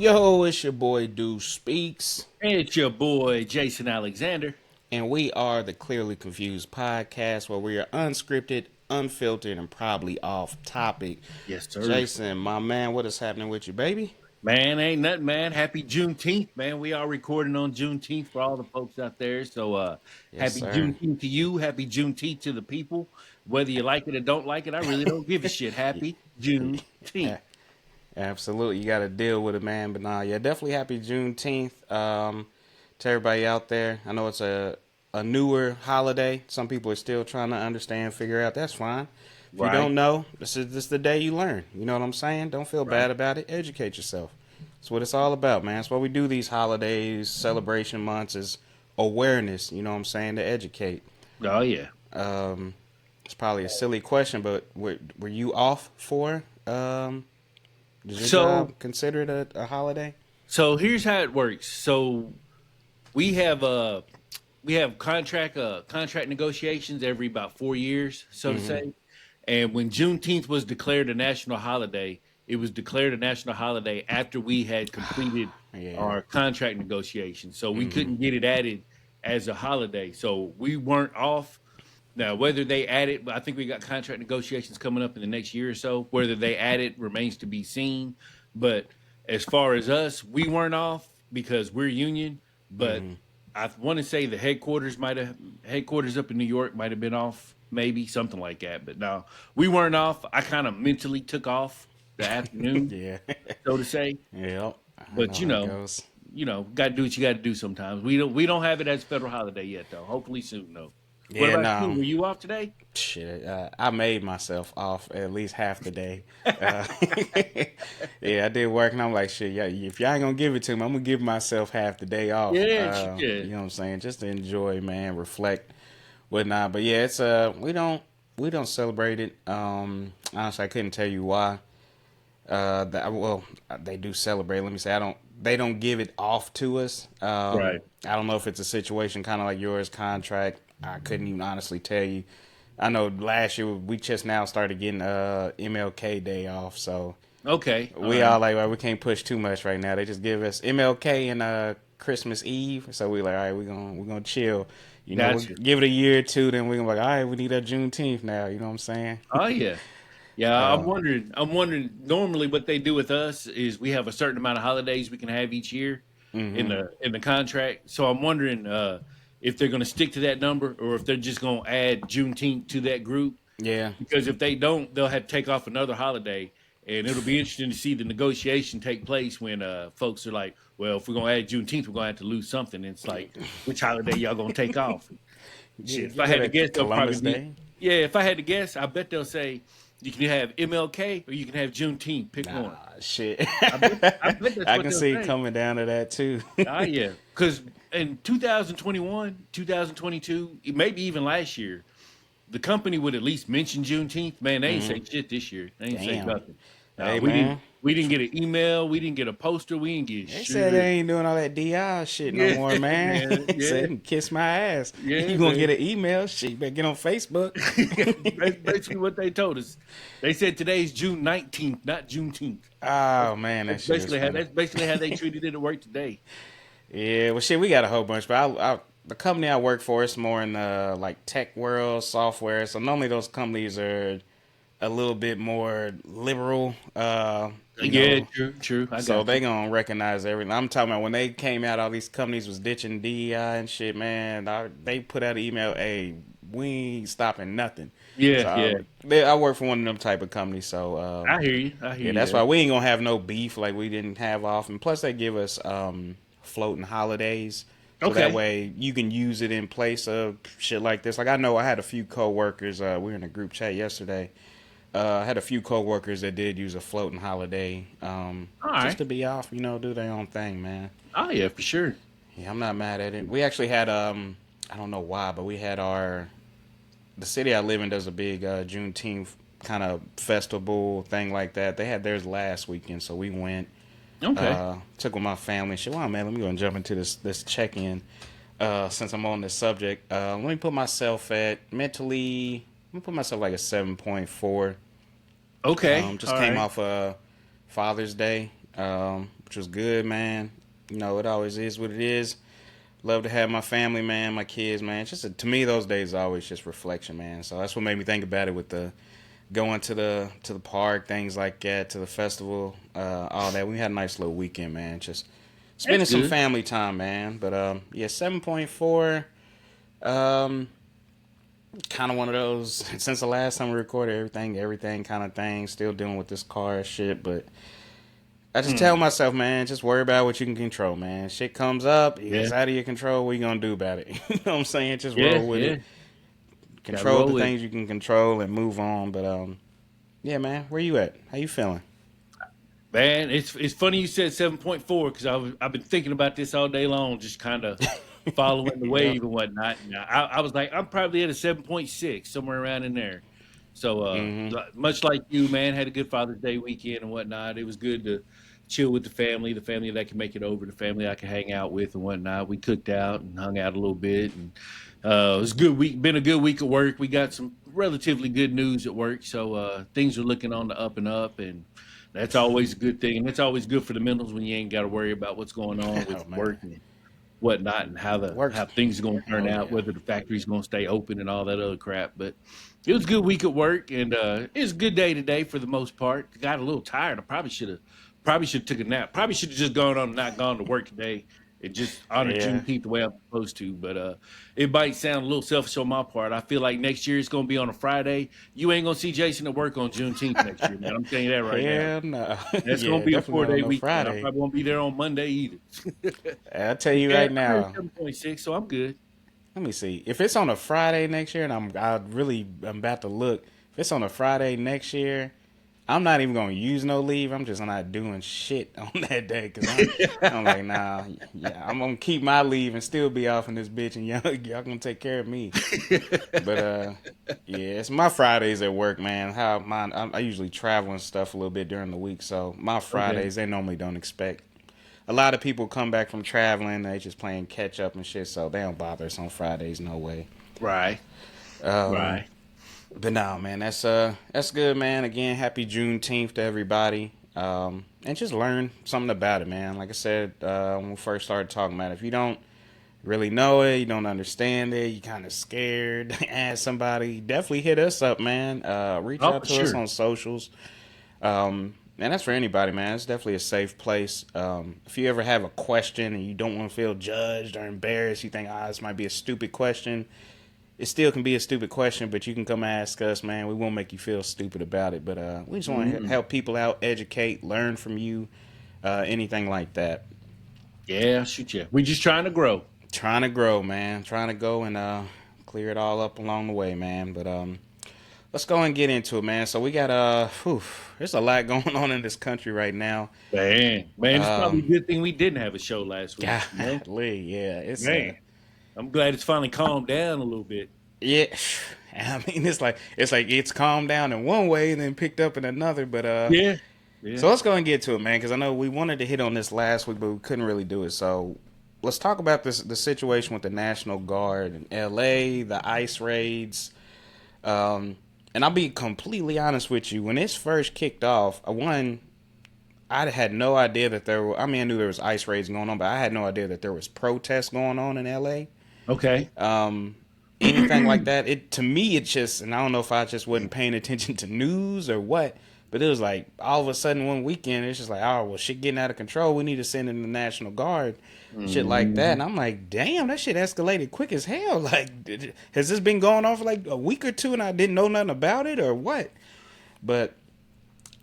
Yo, it's your boy Deuce Speaks, It's your boy Jason Alexander. and we are the Clearly Confused podcast where we are unscripted, unfiltered, and probably off topic. Yes, sir. Jason, my man, what is happening with you, baby? Man, ain't nothing, man. Happy Juneteenth, man. We are recording on Juneteenth for all the folks out there. So Yes, happy sir. Juneteenth to you. Happy Juneteenth to the people. Whether you like it or don't like it, I really don't give a shit. Happy Juneteenth. Yeah, absolutely, you got to deal with it, man. But nah, yeah, definitely happy Juneteenth to everybody out there. I know it's a newer holiday. Some people are still trying to understand, figure out. That's fine. If you Right, don't know, this the day you learn. You know what I'm saying? Don't feel right. bad about it. Educate yourself. That's what it's all about, man. That's why we do these holidays, celebration months is awareness. You know what I'm saying? To educate. Oh, yeah. Um, it's probably a silly question, but were you off for? Does your So, job consider it a holiday? so here's how it works. So we have contract negotiations every about 4 years, so to Mm-hmm. say. And when Juneteenth was declared a national holiday, it was declared a national holiday after we had completed Yeah. our contract negotiations. So we Mm-hmm. couldn't get it added as a holiday. So we weren't off. Now, whether they add it, I think we got contract negotiations coming up in the next year or so. Whether they add it remains to be seen. But as far as us, we weren't off because we're union. But Mm-hmm. I want to say the headquarters up in New York might have been off, maybe something like that. But no, we weren't off. I kind of mentally took off the afternoon, Yeah. so to say. Yep. I know But how it goes. got to do what you got to do sometimes. We don't have it as a federal holiday yet, though. Hopefully soon, though. What Yeah, about you? no. Were you off today? Shit, I made myself off at least half the day. Uh, yeah, I did work, and I'm like, shit, yeah, if y'all ain't gonna give it to me, I'm gonna give myself half the day off. Yeah, yeah. You know what I'm saying? Just to enjoy, man, reflect, whatnot. But yeah, it's we don't celebrate it. Honestly, I couldn't tell you why. Well, they do celebrate. Let me say, I don't. They don't give it off to us. Right. I don't know if it's a situation kind of like yours, contract. I couldn't even honestly tell you. I know last year we just now started getting MLK Day off, so Okay. All we right. all like, well, we can't push too much right now. They just give us MLK and Christmas Eve, so we like, all right, we're gonna chill. We'll Gotcha. give it a year or two, then we're gonna be like, all right, we need that Juneteenth now. You know what I'm saying? Oh yeah. Yeah, I'm Uh, wondering. I'm wondering. Normally, what they do with us is we have a certain amount of holidays we can have each year in hmm the contract. So I'm wondering if they're going to stick to that number or if they're just going to add Juneteenth to that group. Yeah. Because if they don't, they'll have to take off another holiday, and it'll be interesting to see the negotiation take place when folks are like, "Well, if we're going to add Juneteenth, we're going to have to lose something." And it's like, which holiday y'all going to take off? Shit, if I Give it had to a guess, they'll probably Columbus be Day. yeah. If I had to guess, I bet they'll say you can have MLK or you can have Juneteenth. Pick Nah, one. shit. I bet that's I what can they'll see it say. coming down to that too. Ah, yeah. Because in 2021, 2022, maybe even last year, the company would at least mention Juneteenth. Man, they ain't say shit this year. They ain't say Damn. nothing. Hey We didn't. man, We didn't get an email. We didn't get a poster. We didn't get they said they shit. ain't doing all that DI shit no Yeah, more, man. man. They Yeah, said kiss my ass. yeah, You gonna get man. an email? Shit, you better get on Facebook. That's basically what they told us. They said today's June 19th, not Juneteenth. Oh man, that That's shit is basically how funny. that's basically how they treated it at work today. Yeah, well, shit, we got a whole bunch, but the company I work for is more in the like tech world, software. So normally those companies are a little bit more liberal. You Yeah, know, true, true. I so got they you. gonna recognize everything. I'm talking about when they came out, all these companies was ditching DEI and shit. Man, they put out an email, "Hey, we ain't stopping nothing." Yeah, So yeah. I work for one of them type of companies. So I hear you. I hear yeah, you that's there. why we ain't gonna have no beef like we didn't have off. And plus, they give us floating holidays, so that Okay. way you can use it in place of shit like this. Like I know I had a few coworkers. We were in a group chat yesterday. I had a few coworkers that did use a floating holiday, All just right. to be off, do their own thing, man. Oh yeah, for sure. Yeah, I'm not mad at it. We actually had I don't know why, but we had the city I live in does a big Juneteenth kind of festival thing like that. They had theirs last weekend, so we went. Okay. Took with my family. And shit, wow, man, let me go and jump into this check in. Since I'm on this subject, let me put myself at mentally. Let me put myself like a 7.4. Okay. Just All came right. off Father's Day. which was good, man. You know, it always is what it is. Love to have my family, man, my kids, man. To me, those days are always just reflection, man. So that's what made me think about it with the going to the park, things like that, to the festival, all that. We had a nice little weekend, man. Just That's spending some good. family time, man. But yeah, 7.4. Um, kind of one of those. Since the last time we recorded, everything kind of thing. Still dealing with this car shit, but I just tell Hmm. myself, man, just worry about what you can control, man. Shit comes up, Yeah. it's out of your control. What you gonna do about it? You know what I'm saying? Just Yeah. roll with Yeah. it. Got to Control roll the with it. things you can control and move on. But yeah, man, where you at? How you feeling? Man, it's funny you said 7.4 because I've been thinking about this all day long, just kind of following the Yep. wave and whatnot. And I was like, I'm probably at a 7.6, somewhere around in there. So Mm-hmm. much like you, man, had a good Father's Day weekend and whatnot. It was good to chill with the family that can make it over, the family I can hang out with and whatnot. We cooked out and hung out a little bit, and it was a good week. Been a good week at work. We got some relatively good news at work, so things are looking on the up and up, and that's always a good thing. And it's always good for the mentals when you ain't got to worry about what's going on Oh with man, work and whatnot, and works. how things are going to turn Oh out, yeah. whether the factory's going to stay open and all that other crap. But it was a good week at work, and it was a good day today for the most part. Got a little tired. I probably should have took a nap. Probably should have just gone on and not gone to work today and just honored Yeah. Juneteenth the way I'm supposed to. But it might sound a little selfish on my part. I feel like next year it's going to be on a Friday. You ain't going to see Jason at work on Juneteenth next year, man. I'm telling you that right now. Hell no. That's going to Yeah, be a definitely not on 4 day no weekend. I Friday. probably won't be there on Monday either. I'll tell But you yeah, right I'm at now. 7.6, so I'm good. Let me see. If it's on a Friday next year, and I'm about to look. If it's on a Friday next year, I'm not even gonna use no leave. I'm just not doing shit on that day because I'm like, nah, yeah, I'm gonna keep my leave and still be off in this bitch, and y'all gonna take care of me. But yeah, it's my Fridays at work, man. How mine? I usually travel and stuff a little bit during the week, so my Okay. Fridays they normally don't expect. A lot of people come back from traveling, they just playing catch up and shit, so they don't bother us on Fridays, no way. Right. Um, Right. but no, man, that's good, man. Again, happy Juneteenth to everybody. And just learn something about it, man. Like I said, when we first started talking about it, if you don't really know it, you don't understand it, you kind of scared, ask somebody, definitely hit us up, man. Reach Oh, out for to us sure. on socials. And that's for anybody, man. It's definitely a safe place. If you ever have a question and you don't want to feel judged or embarrassed, you think, this might be a stupid question. It still can be a stupid question, but you can come ask us, man. We won't make you feel stupid about it. But we just want to Mm. help people out, educate, learn from you, anything like that. Yeah, shoot yeah. We just trying to grow. Trying to grow, man. Trying to go and clear it all up along the way, man. But let's go and get into it, man. So we got there's a lot going on in this country right now. Man, it's probably Um, a good thing we didn't have a show last week. You know, Golly, yeah, it's man, I'm glad it's finally calmed down a little bit. yeah. I mean, it's like it's calmed down in one way and then picked up in another. But Yeah, yeah. so let's go and get to it, man, because I know we wanted to hit on this last week, but we couldn't really do it. So let's talk about the situation with the National Guard in L.A., the ICE raids. Um, and I'll be completely honest with you. When this first kicked off, I had no idea that there were. I mean, I knew there was ICE raids going on, but I had no idea that there was protests going on in L.A. Okay. Um, Anything like that. It to me, it just, and I don't know if I just wasn't paying attention to news or what, but it was like all of a sudden one weekend, it's just like, oh well, shit getting out of control. We need to send in the National Guard, shit like that. Mhm. And I'm like, damn, that shit escalated quick as hell. Like, has this been going on for like a week or two, and I didn't know nothing about it or what? But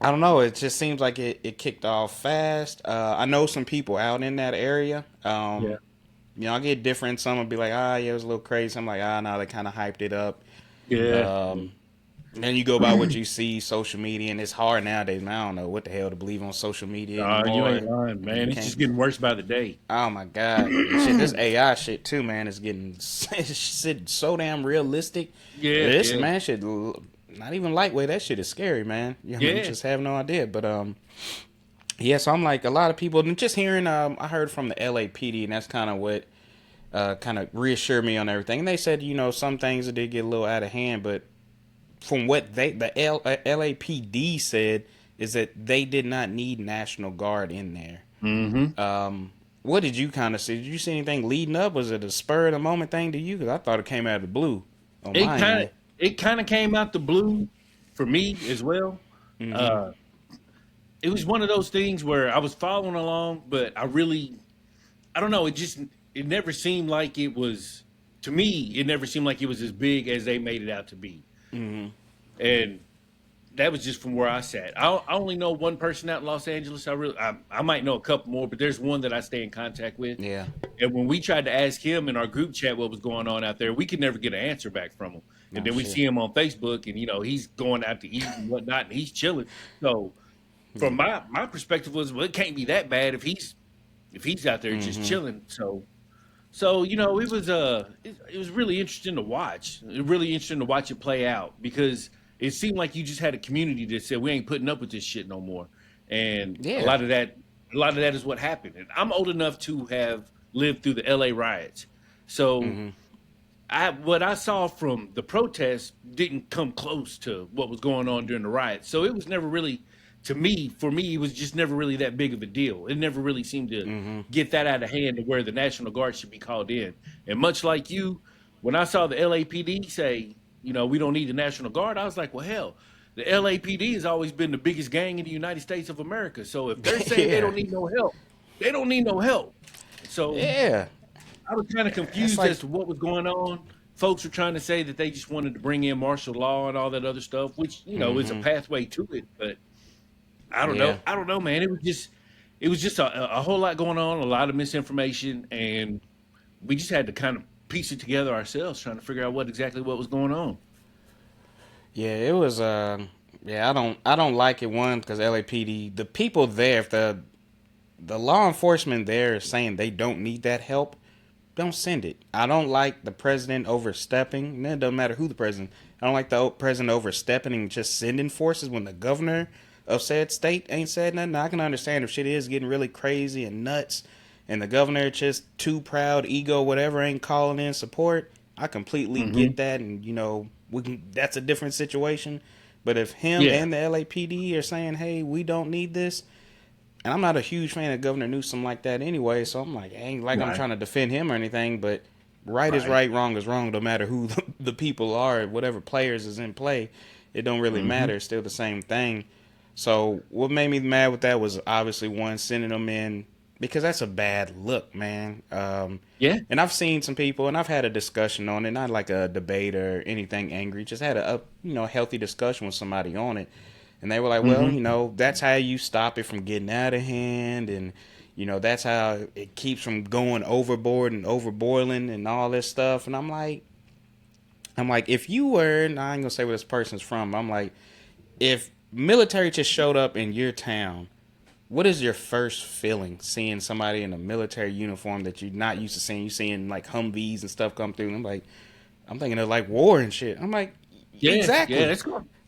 I don't know. It just seems like it kicked off fast. I know some people out in that area. Yeah, I get different. Some will be like, yeah, it was a little crazy. I'm like, no, they kind of hyped it up. yeah. Um, then you go by what you see, social media, and it's hard nowadays, man. I don't know what the hell to believe on social media You anymore. ain't lying, You man. It's can't. just getting worse by the day. Oh my god, and shit. This AI shit too, man, is getting shit so damn realistic. Yeah, This yeah, man shit, not even lightweight. That shit is scary, man. I mean, you yeah. just have no idea. But yeah. So I'm like a lot of people, and just hearing. I heard from the LAPD, and that's kind of what kind of reassured me on everything. And they said, some things did get a little out of hand, but from what the LAPD said, is that they did not need National Guard in there. Mm-hmm. What did you kind of see? Did you see anything leading up? Was it a spur of the moment thing to you? Because I thought it came out of the blue on It my kind of end. it kind of came out the blue for me as well. Mm-hmm. Uh, it was one of those things where I was following along, but I don't know. It never seemed like it was to me. It never seemed like it was as big as they made it out to be, Mm-hmm. and that was just from where I sat. I only know one person out in Los Angeles. I might know a couple more, but there's one that I stay in contact with. Yeah. And when we tried to ask him in our group chat what was going on out there, we could never get an answer back from him. And Oh then we shit. see him on Facebook, and he's going out to eat and whatnot, and he's chilling. So from Yeah. my perspective was, well, it can't be that bad if he's out there just Mm-hmm. chilling. So it was really interesting to watch. Really interesting to watch it play out because it seemed like you just had a community that said we ain't putting up with this shit no more, and Yeah. a lot of that is what happened. And I'm old enough to have lived through the L.A. riots, so Mm-hmm. I what I saw from the protests didn't come close to what was going on during the riots. So it was never really, to me, for me, it was just never really that big of a deal. It never really seemed to Mm-hmm. get that out of hand to where the National Guard should be called in. And much like you, when I saw the LAPD say, we don't need the National Guard, I was like, well, hell, the LAPD has always been the biggest gang in the United States of America. So if they're saying they Yeah. don't need no help, they don't need no help. So Yeah. I was kind of It's confused like as to what was going on. Folks were trying to say that they just wanted to bring in martial law and all that other stuff, which is a mm-hmm. pathway to it. But I don't Yeah. know. I don't know, man. It was just a whole lot going on, a lot of misinformation, and we just had to kind of piece it together ourselves, trying to figure out what was going on. Yeah. It was. Yeah. I don't like it one because LAPD. The people there, if the law enforcement there is saying they don't need that help, don't send it. I don't like the president overstepping. And it doesn't matter who the president. I don't like the president overstepping and just sending forces when the governor of said state ain't said nothing. Now, I can understand if shit is getting really crazy and nuts, and the governor just too proud, ego, whatever, ain't calling in support. I completely Hmm. get that, and we can. That's a different situation. But if him Yeah. and the LAPD are saying, "Hey, we don't need this," and I'm not a huge fan of Governor Newsom like that anyway, so I'm like, ain't like I'm Right. trying to defend him or anything, but right is Right. right, wrong is wrong, no matter who the people are, whatever players is in play, it don't really Hmm. matter. It's still the same thing. So what made me mad with that was obviously one sending them in because that's a bad look, man. Yeah. And I've seen some people, and I've had a discussion on it, not like a debate or anything angry, just had a healthy discussion with somebody on it, and they were like, well, Hmm. that's how you stop it from getting out of hand, and that's how it keeps from going overboard and overboiling and all this stuff. And I'm like, if you were, and I ain't gonna say where this person's from, I'm like, if military just showed up in your town, what is your first feeling seeing somebody in a military uniform that you're not used to seeing? You seeing like Humvees and stuff come through, and I'm thinking of like war and shit. I'm like, Yeah. Yeah. exactly.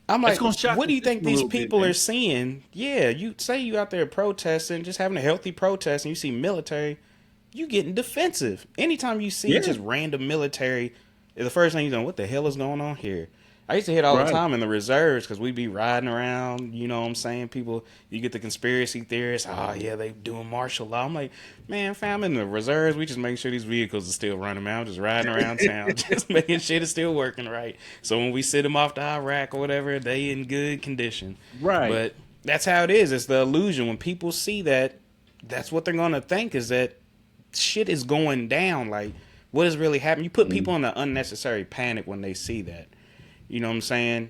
I'm That's like, gonna shock what the do you think system a these little bit, people are man. seeing? Yeah, you say you out there protesting, just having a healthy protest, and you see military, you getting defensive. Anytime you see Yeah. just random military, the first thing you're going, what the hell is going on here? I used to hit all the Right. time in the reserves because we'd be riding around, you know what I'm saying? People, you get the conspiracy theorists, oh yeah, they doing martial law. I'm like, man, fam, in the reserves, we just make sure these vehicles are still running, man. I'm just riding around town, just making shit is still working right. So when we send them off to Iraq or whatever, they in good condition. Right. But that's how it is. It's the illusion. When people see that, that's what they're going to think is that shit is going down. Like, what is really happening? You put Mm. people in an unnecessary panic when they see that. You know what I'm saying?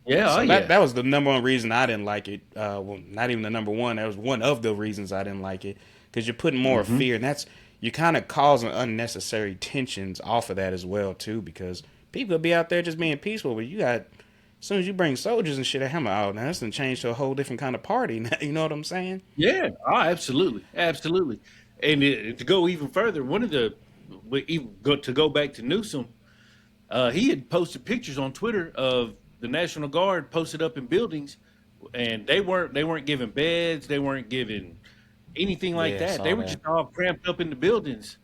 Yeah. Oh So that yeah. that was the number one reason I didn't like it. Well, not even the number one. That was one of the reasons I didn't like it because you're putting more Hmm. fear, and you're kind of causing unnecessary tensions off of that as well too. Because people will be out there just being peaceful, but you got as soon as you bring soldiers and shit, I'm like, oh, now this done changed to a whole different kind of party. You know what I'm saying? Yeah. Oh, absolutely. Absolutely. And to go even further, to go back to Newsom, he had posted pictures on Twitter of the National Guard posted up in buildings, and they weren't giving beds, they weren't giving anything like Yeah, I that. They saw were that. just all cramped up in the buildings,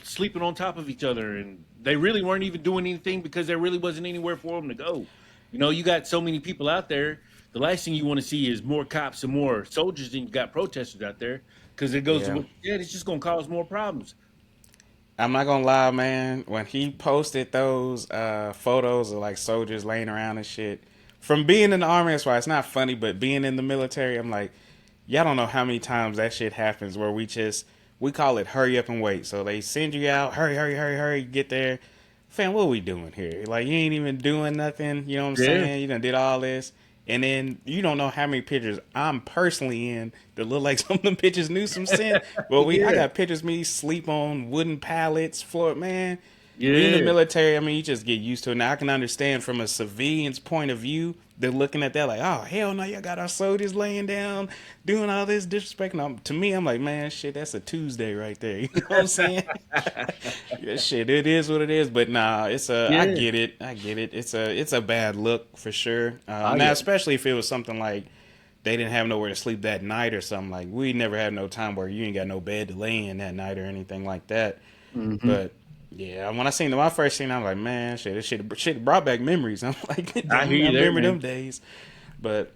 sleeping on top of each other, and they really weren't even doing anything because there really wasn't anywhere for them to go. You got so many people out there. the last thing you want to see is more cops and more soldiers than you got protesters out there, because it goes to Yeah. what you said. It's just going to cause more problems. I'm not gonna lie, man. When he posted those photos of like soldiers laying around and shit, from being in the army, that's why it's not funny. But being in the military, I'm like, y'all don't know how many times that shit happens where we call it hurry up and wait. So they send you out, hurry, hurry, hurry, hurry, get there. Fam, what are we doing here? Like, you ain't even doing nothing. You know what I'm Yeah. saying? You done did all this. And then you don't know how many pictures I'm personally in that look like some of the pictures Newsom sent. Well, I Yeah. got pictures of me sleep on wooden pallets, floor, man. Being in the Yeah. military, I mean, you just get used to it. Now I can understand from a civilian's point of view, they're looking at that like, oh hell no, y'all got our soldiers laying down, doing all this disrespect. To me, I'm like, man, shit, that's a Tuesday right there. You know what I'm saying? Yeah, shit, it is what it is. But nah, I Yeah. get it, I get it. It's a bad look for sure. Oh Now, yeah. especially if it was something like they didn't have nowhere to sleep that night or something. Like we never had no time where you ain't got no bed to lay in that night or anything like that. Hmm. But yeah, when my first scene, I was like, man, shit, this shit brought back memories. I'm like, I hear I you there, remember man. them days. But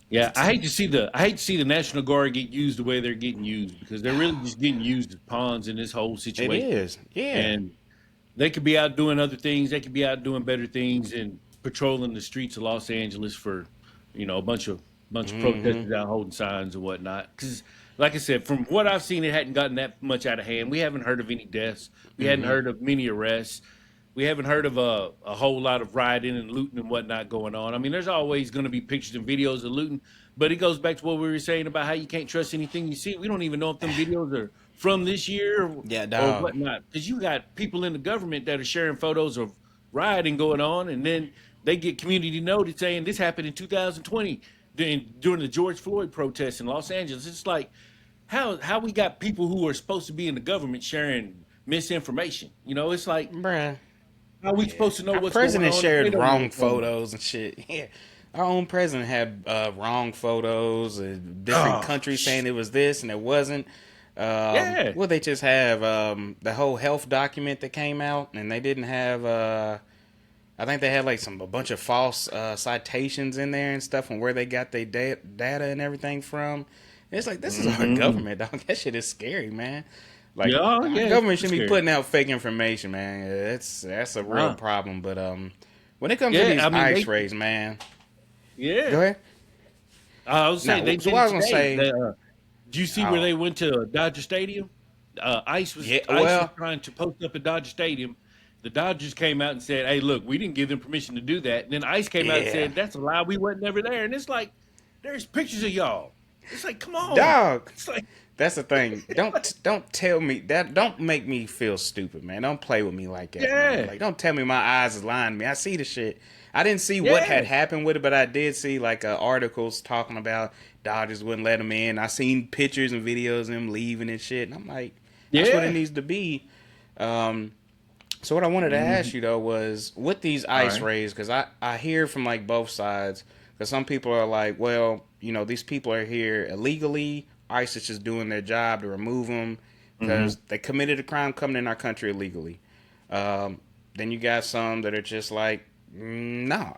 Yeah, I hate to see the National Guard get used the way they're getting used, because they're really just getting used as pawns in this whole it situation. is, yeah. And they could be out doing other things. They could be out doing better things and patrolling the streets of Los Angeles for, a bunch of Hmm. protesters out holding signs and whatnot. Because, like I said, from what I've seen, it hadn't gotten that much out of hand. We haven't heard of any deaths. We hadn't Hmm. heard of many arrests. We haven't heard of a whole lot of rioting and looting and whatnot going on. I mean, there's always going to be pictures and videos of looting, but it goes back to what we were saying about how you can't trust anything you see. We don't even know if them videos are from this year Yeah, or dog. whatnot, because you got people in the government that are sharing photos of rioting going on, and then they get community notice saying this happened in 2020 during the George Floyd protests in Los Angeles. It's like how we got people who are supposed to be in the government sharing misinformation. It's like, Bruh. how are we Yeah. supposed to know Our what's going president on if they shared don't know wrong what's going on? photos and shit. Yeah. Our own president had wrong photos, different Oh, countries saying it was this and it wasn't. yeah. Well, they just have the whole health document that came out, and they didn't have. I think they had like a bunch of false citations in there and stuff on where they got their data and everything from. And it's like this is our Hmm. government, dog. That shit is scary, man. Like Yeah, oh, our yeah, it's government pretty shouldn't be scary. putting out fake information, man. That's a real Nah. problem. But when it comes to Yeah, these I mean, ice raids, man, yeah. go ahead. I was saying Now, they so did what I it was gonna today. say, Do you see where oh they went to Dodger Stadium? yeah, ICE was well, trying to post up at Dodger Stadium. The Dodgers came out and said, "Hey, look, we didn't give them permission to do that." And then ICE came out and yeah, said, "That's a lie. We wasn't ever there." And it's like, there's pictures of y'all. It's like, come on. dog. It's like, That's the thing. Don't tell me that. Don't make me feel stupid, man. Don't play with me like that, man. yeah, Like don't tell me my eyes is lying to me. I see the shit. I didn't see what yeah, had happened with it, but I did see like articles talking about Dodgers wouldn't let him in. I seen pictures and videos of him leaving and shit, and I'm like, that's what it yeah. needs to be. Um, so what I wanted to ask Mhm. you though was with these All ice right. raids, because I hear from like both sides. Because some people are like, well, these people are here illegally. ICE is just doing their job to remove them because Hmm. they committed a crime coming in our country illegally. Then you got some that are just like, no,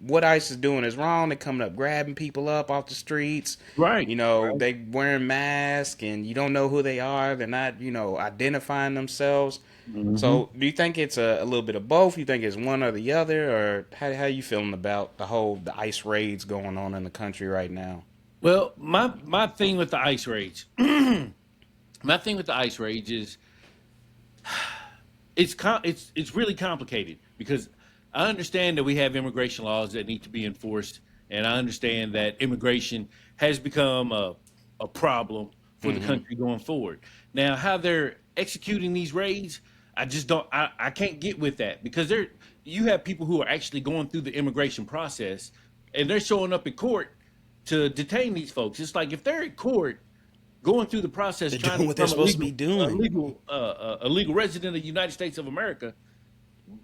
what ICE is doing is wrong. They're coming up grabbing people up off the streets. Right. Right. They wearing masks and you don't know who they are. They're not, identifying themselves. Hmm. So, do you think it's a little bit of both? You think it's one or the other, or how you feeling about the ICE raids going on in the country right now? Well, my thing with the ice rage, my thing with the ice rage is it's really complicated, because I understand that we have immigration laws that need to be enforced, and I understand that immigration has become a problem for the Mm-hmm. country going forward. Now, how they're executing these raids, I just don't. I can't get with that, because you have people who are actually going through the immigration process, and they're showing up in court to detain these folks. It's like, if they're in court going through the process They're trying doing to what they're become supposed to be doing. a legal resident of the United States of America,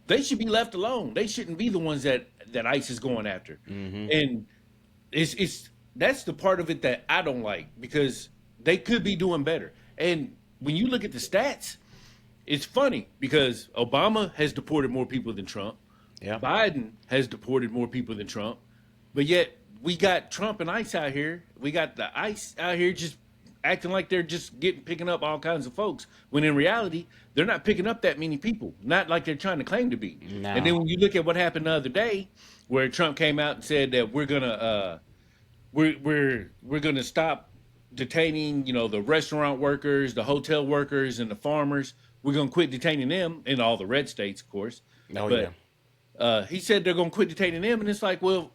they should be left alone. They shouldn't be the ones that ICE is going after. Mm-hmm. And it's that's the part of it that I don't like, because they could be doing better. And when you look at the stats, it's funny, because Obama has deported more people than Trump. Yeah. Biden has deported more people than Trump. But yet we got Trump and ICE out here. We got the ICE out here just acting like they're just picking up all kinds of folks when in reality they're not picking up that many people, not like they're trying to claim to be. And then No. when you look at what happened the other day, where Trump came out and said that we're gonna stop detaining, the restaurant workers, the hotel workers, and the farmers. We're gonna quit detaining them in all the red states, of course. Oh yeah. But he said they're gonna quit detaining them, and it's like, well,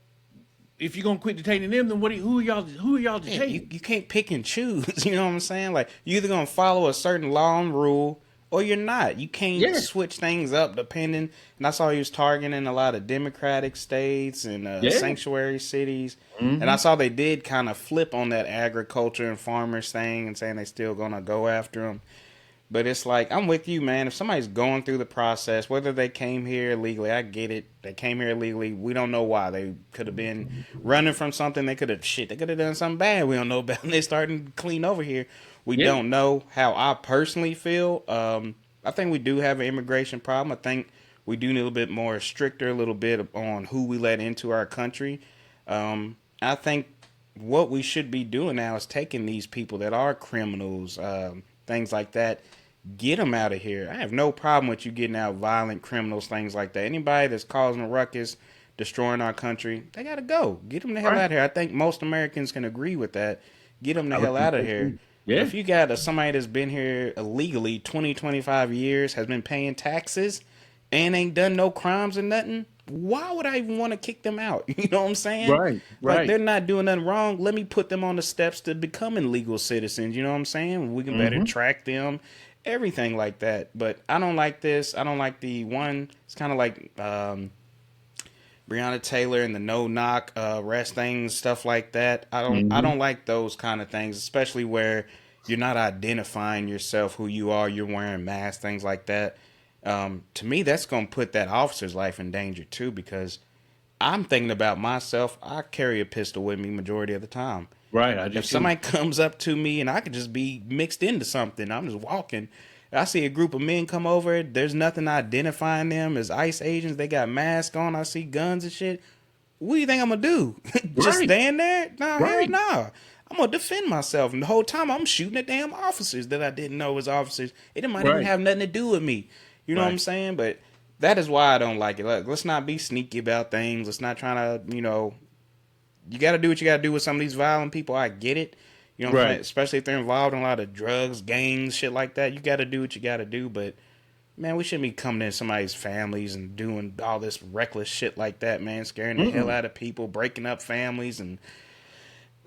if you're gonna quit detaining them, then who are y'all Yeah, detaining? you can't pick and choose. You know what I'm saying? Like you either gonna follow a certain law and rule, or you're not. You can't Yeah, switch things up depending. And I saw he was targeting a lot of Democratic states and yeah. sanctuary cities. And I Hmm. saw they did kind of flip on that agriculture and farmers thing and saying they still gonna go after them. But it's like I'm with you, man. If somebody's going through the process, whether they came here illegally, I get it. They came here illegally. We don't know why. They could have been running from something. They could have shit. They could have done something bad. We don't know about. And they starting to clean over here. We Yeah. don't know how I personally feel. I think we do have an immigration problem. I think we do need a little bit more stricter, a little bit on who we let into our country. I think what we should be doing now is taking these people that are criminals, things like that, get them out of here. I have no problem with you getting out violent criminals, things like that. Anybody that's causing a ruckus, destroying our country, they got to go. Get them the hell Right. out of here. I think most Americans can agree with that. Get them the I would hell think out of so here. too. But Yeah. if you got somebody that's been here illegally 20, 25 years, has been paying taxes, and ain't done no crimes or nothing, why would I even want to kick them out? You know what I'm saying? Right. Like Right. they're not doing nothing wrong. Let me put them on the steps to becoming legal citizens. You know what I'm saying? We can better Hmm. track them, everything like that. But I don't like this. I don't like the one. It's kind of like Breonna Taylor and the no knock arrest things, stuff like that. I Hmm. don't like those kind of things, especially where you're not identifying yourself, who you are. You're wearing masks, things like that. To me, that's gonna put that officer's life in danger too, because I'm thinking about myself. I carry a pistol with me majority of the time. Right. I do If too. somebody comes up to me and I could just be mixed into something, I'm just walking. I see a group of men come over. There's nothing identifying them as ICE agents. They got masks on. I see guns and shit. What do you think I'm gonna do? Just Right. stand there? No, hell Right. no. I'm gonna defend myself. And the whole time I'm shooting at damn officers that I didn't know was officers. It might even Right. have nothing to do with me. You know what I'm Right. saying? But that is why I don't like it. Like, let's not be sneaky about things. Let's not try to, you got to do what you got to do with some of these violent people. I get it. You know what I'm saying? Right. Especially if they're involved in a lot of drugs, gangs, shit like that. You got to do what you got to do. But man, we shouldn't be coming in somebody's families and doing all this reckless shit like that, man. Scaring the hell Mm-mm. out of people, breaking up families, and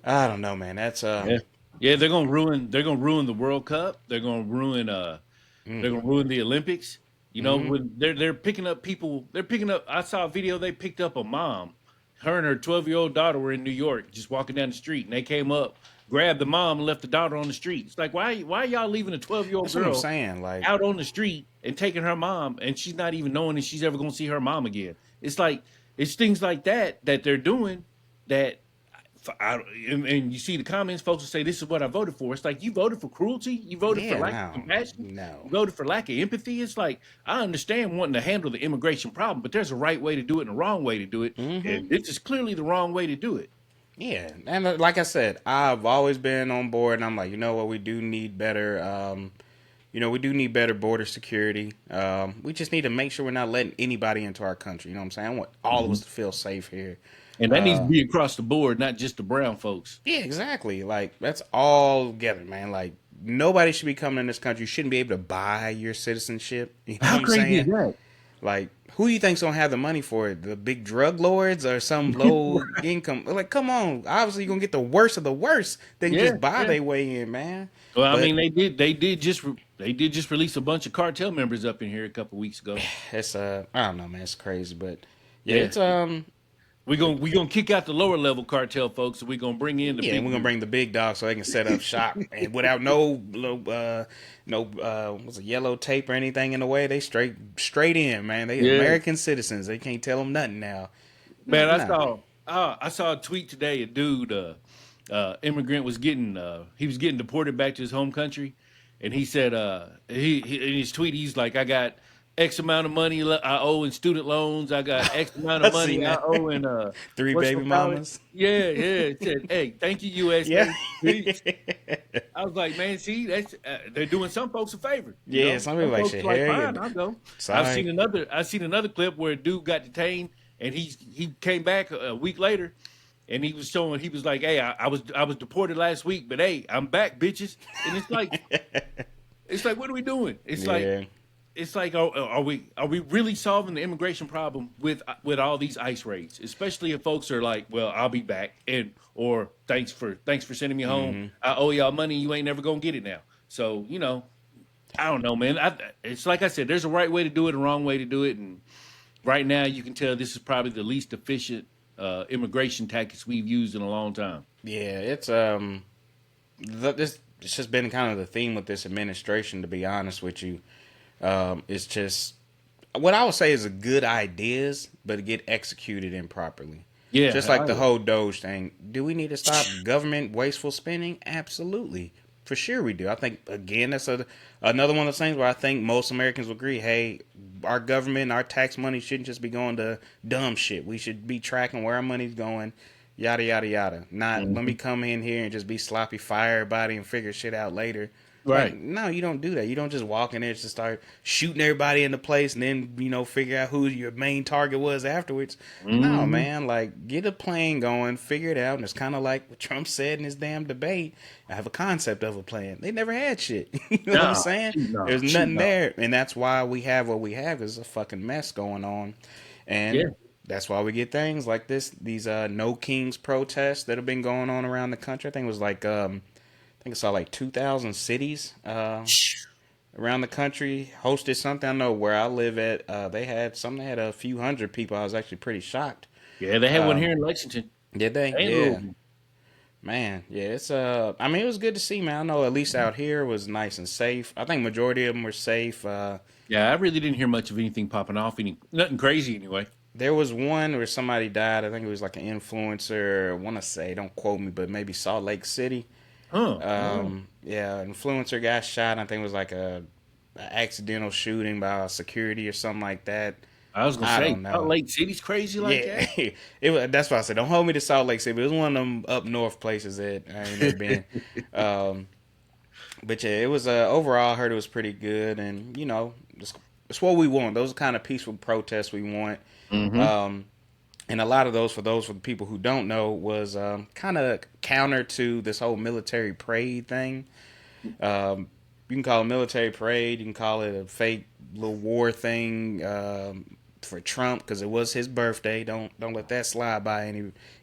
I don't know, man. That's Yeah. Yeah. They're gonna ruin the World Cup. They're gonna ruin the Olympics. mm-hmm. When they're picking up people, they're picking up. I saw a video. They picked up a mom. Her and her 12-year-old daughter were in New York, just walking down the street, and they came up, grabbed the mom, and left the daughter on the street. It's like, why are y'all leaving a 12-year-old That's what I'm girl saying. Like, out on the street and taking her mom, and she's not even knowing if she's ever gonna see her mom again? It's like it's things like that they're doing that and you see the comments, folks will say, "This is what I voted for." It's like you voted for cruelty, you voted for yeah, lack of no, compassion, no. you voted for lack of empathy. It's like I understand wanting to handle the immigration problem, but there's a right way to do it and a wrong way to do it, Mm-hmm. and this is clearly the wrong way to do it. Yeah, and like I said, I've always been on board, and I'm like, you know what, we do need better. We do need better border security. We just need to make sure we're not letting anybody into our country. You know what I'm saying? I want all of us Mhm. to feel safe here. And that needs to be across the board, not just the brown folks. Yeah, exactly. Like that's all together, man. Like nobody should be coming in this country. You shouldn't be able to buy your citizenship. You know what How I'm crazy is saying? that? Like who do you think's gonna have the money for it? The big drug lords or some low income? Like, come on. Obviously, you're gonna get the worst of the worst. They can Yeah, just buy yeah. their way in, man. Well, I But mean, they did just release a bunch of cartel members up in here a couple weeks ago. it's I don't know, man. It's crazy, but yeah, Yeah, it's we gonna kick out the lower level cartel folks, and we're gonna bring in the yeah, and big we're gonna dude. bring the big dog so they can set up shop and without what's a yellow tape or anything in the way. They straight in, man. They Yeah, American citizens. They can't tell them nothing now. man, I Nah. saw I saw a tweet today. A dude, immigrant, he was getting deported back to his home country, and he said in his tweet he's like, I got X amount of money I owe in student loans. I got X amount of I seen money I that. owe in Three what's baby call it? mamas. Yeah, yeah. It said, "Hey, thank you, Yeah. USA." Peace. I was like, man, see, that's they're doing some folks a favor. You Yeah, know, some people some like folks shit. are like, Hell yeah. fine, I'll go. Sorry. I've seen another clip where a dude got detained and he came back a week later and he was showing he was like, hey, I was deported last week, but hey, I'm back, bitches. And it's like, what are we doing? Yeah. It's like, are we really solving the immigration problem with all these ICE raids? Especially if folks are like, well, I'll be back, and or thanks for sending me home. Hmm. I owe y'all money. You ain't never gonna get it now. So I don't know, man. It's like I said, there's a right way to do it, a wrong way to do it, and right now you can tell this is probably the least efficient immigration tactics we've used in a long time. Yeah, this it's just been kind of the theme with this administration. To be honest with you, it's just what I would say is a good ideas, but it get executed improperly. Just Yeah, like the whole Doge thing. Do we need to stop government wasteful spending? Absolutely. For sure we do. I think again that's another one of those things where I think most Americans will agree, hey, our government, our tax money shouldn't just be going to dumb shit. We should be tracking where our money's going, yada yada yada. Not let me mhm. come in here and just be sloppy fire everybody and figure shit out later. Like, Right. no, you don't do that. You don't just walk in there to start shooting everybody into place and then, figure out who your main target was afterwards. No, Hmm. man, like, get a plan going, figure it out. And it's kind of like what Trump said in his damn debate. I have a concept of a plan. They never had shit. You know what I'm No, saying? shoot, no, There's shoot, nothing no. there. And that's why we have what we have is a fucking mess going on. Yeah. And that's why we get things like these No Kings protests that have been going on around the country. I think it was like, I think I saw like 2,000 cities around the country hosted something. I know where I live at, they had some. They had a few hundred people. I was actually pretty shocked. Yeah, they had one Um, here in Lexington did they? and Yeah, Louisville. man. Yeah, it's I mean, it was good to see, man. I know at least out here was nice and safe. I think majority of them were safe. Yeah, I really didn't hear much of anything popping off, nothing crazy anyway. There was one where somebody died. I think it was like an influencer. I want to say, don't quote me, but maybe Salt Lake City. Huh. Oh. Yeah, influencer got shot. I think it was like a accidental shooting by security or something like that. I was gonna I say don't Salt know. Lake City's crazy like Yeah, that. that's why I said don't hold me to Salt Lake City. But it was one of them up north places that I ain't never been. Um, but yeah, it was overall. I heard it was pretty good, and it's what we want. Those are kind of peaceful protests we want. Mm-hmm. Um, and a lot of those, for the people who don't know, was kind of counter to this whole military parade thing. You can call it military parade. You can call it a fake little war thing for Trump because it was his birthday. Don't let that slide by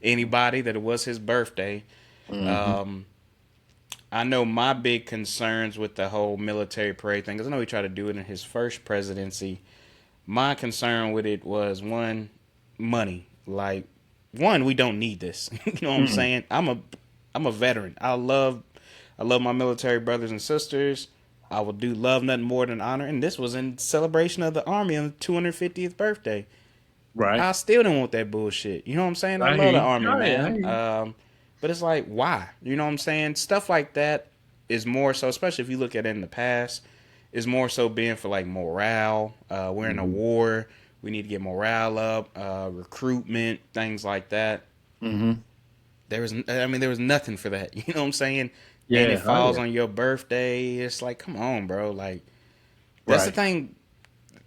anybody that it was his birthday. Mm-hmm. Um, I know my big concerns with the whole military parade thing because I know he tried to do it in his first presidency. My concern with it was one, money. Like one, we don't need this. You know what I'm Mm-hmm. saying? I'm a veteran. I love my military brothers and sisters. I will do love nothing more than honor. And this was in celebration of the Army on the 250th birthday. Right. I still don't want that bullshit. You know what I'm saying? I I hear love the you. Army, Oh, yeah, I man. hear you. But it's like, why? You know what I'm saying? Stuff like that is more so, especially if you look at it in the past, is more so being for like morale. We're in a Mm-hmm. war. We need to get morale up, recruitment, things like that. Mm-hmm. There was nothing for that. You know what I'm saying? And it Yeah. Oh, falls yeah. on your birthday. It's like, come on, bro. Like that's the Right. thing.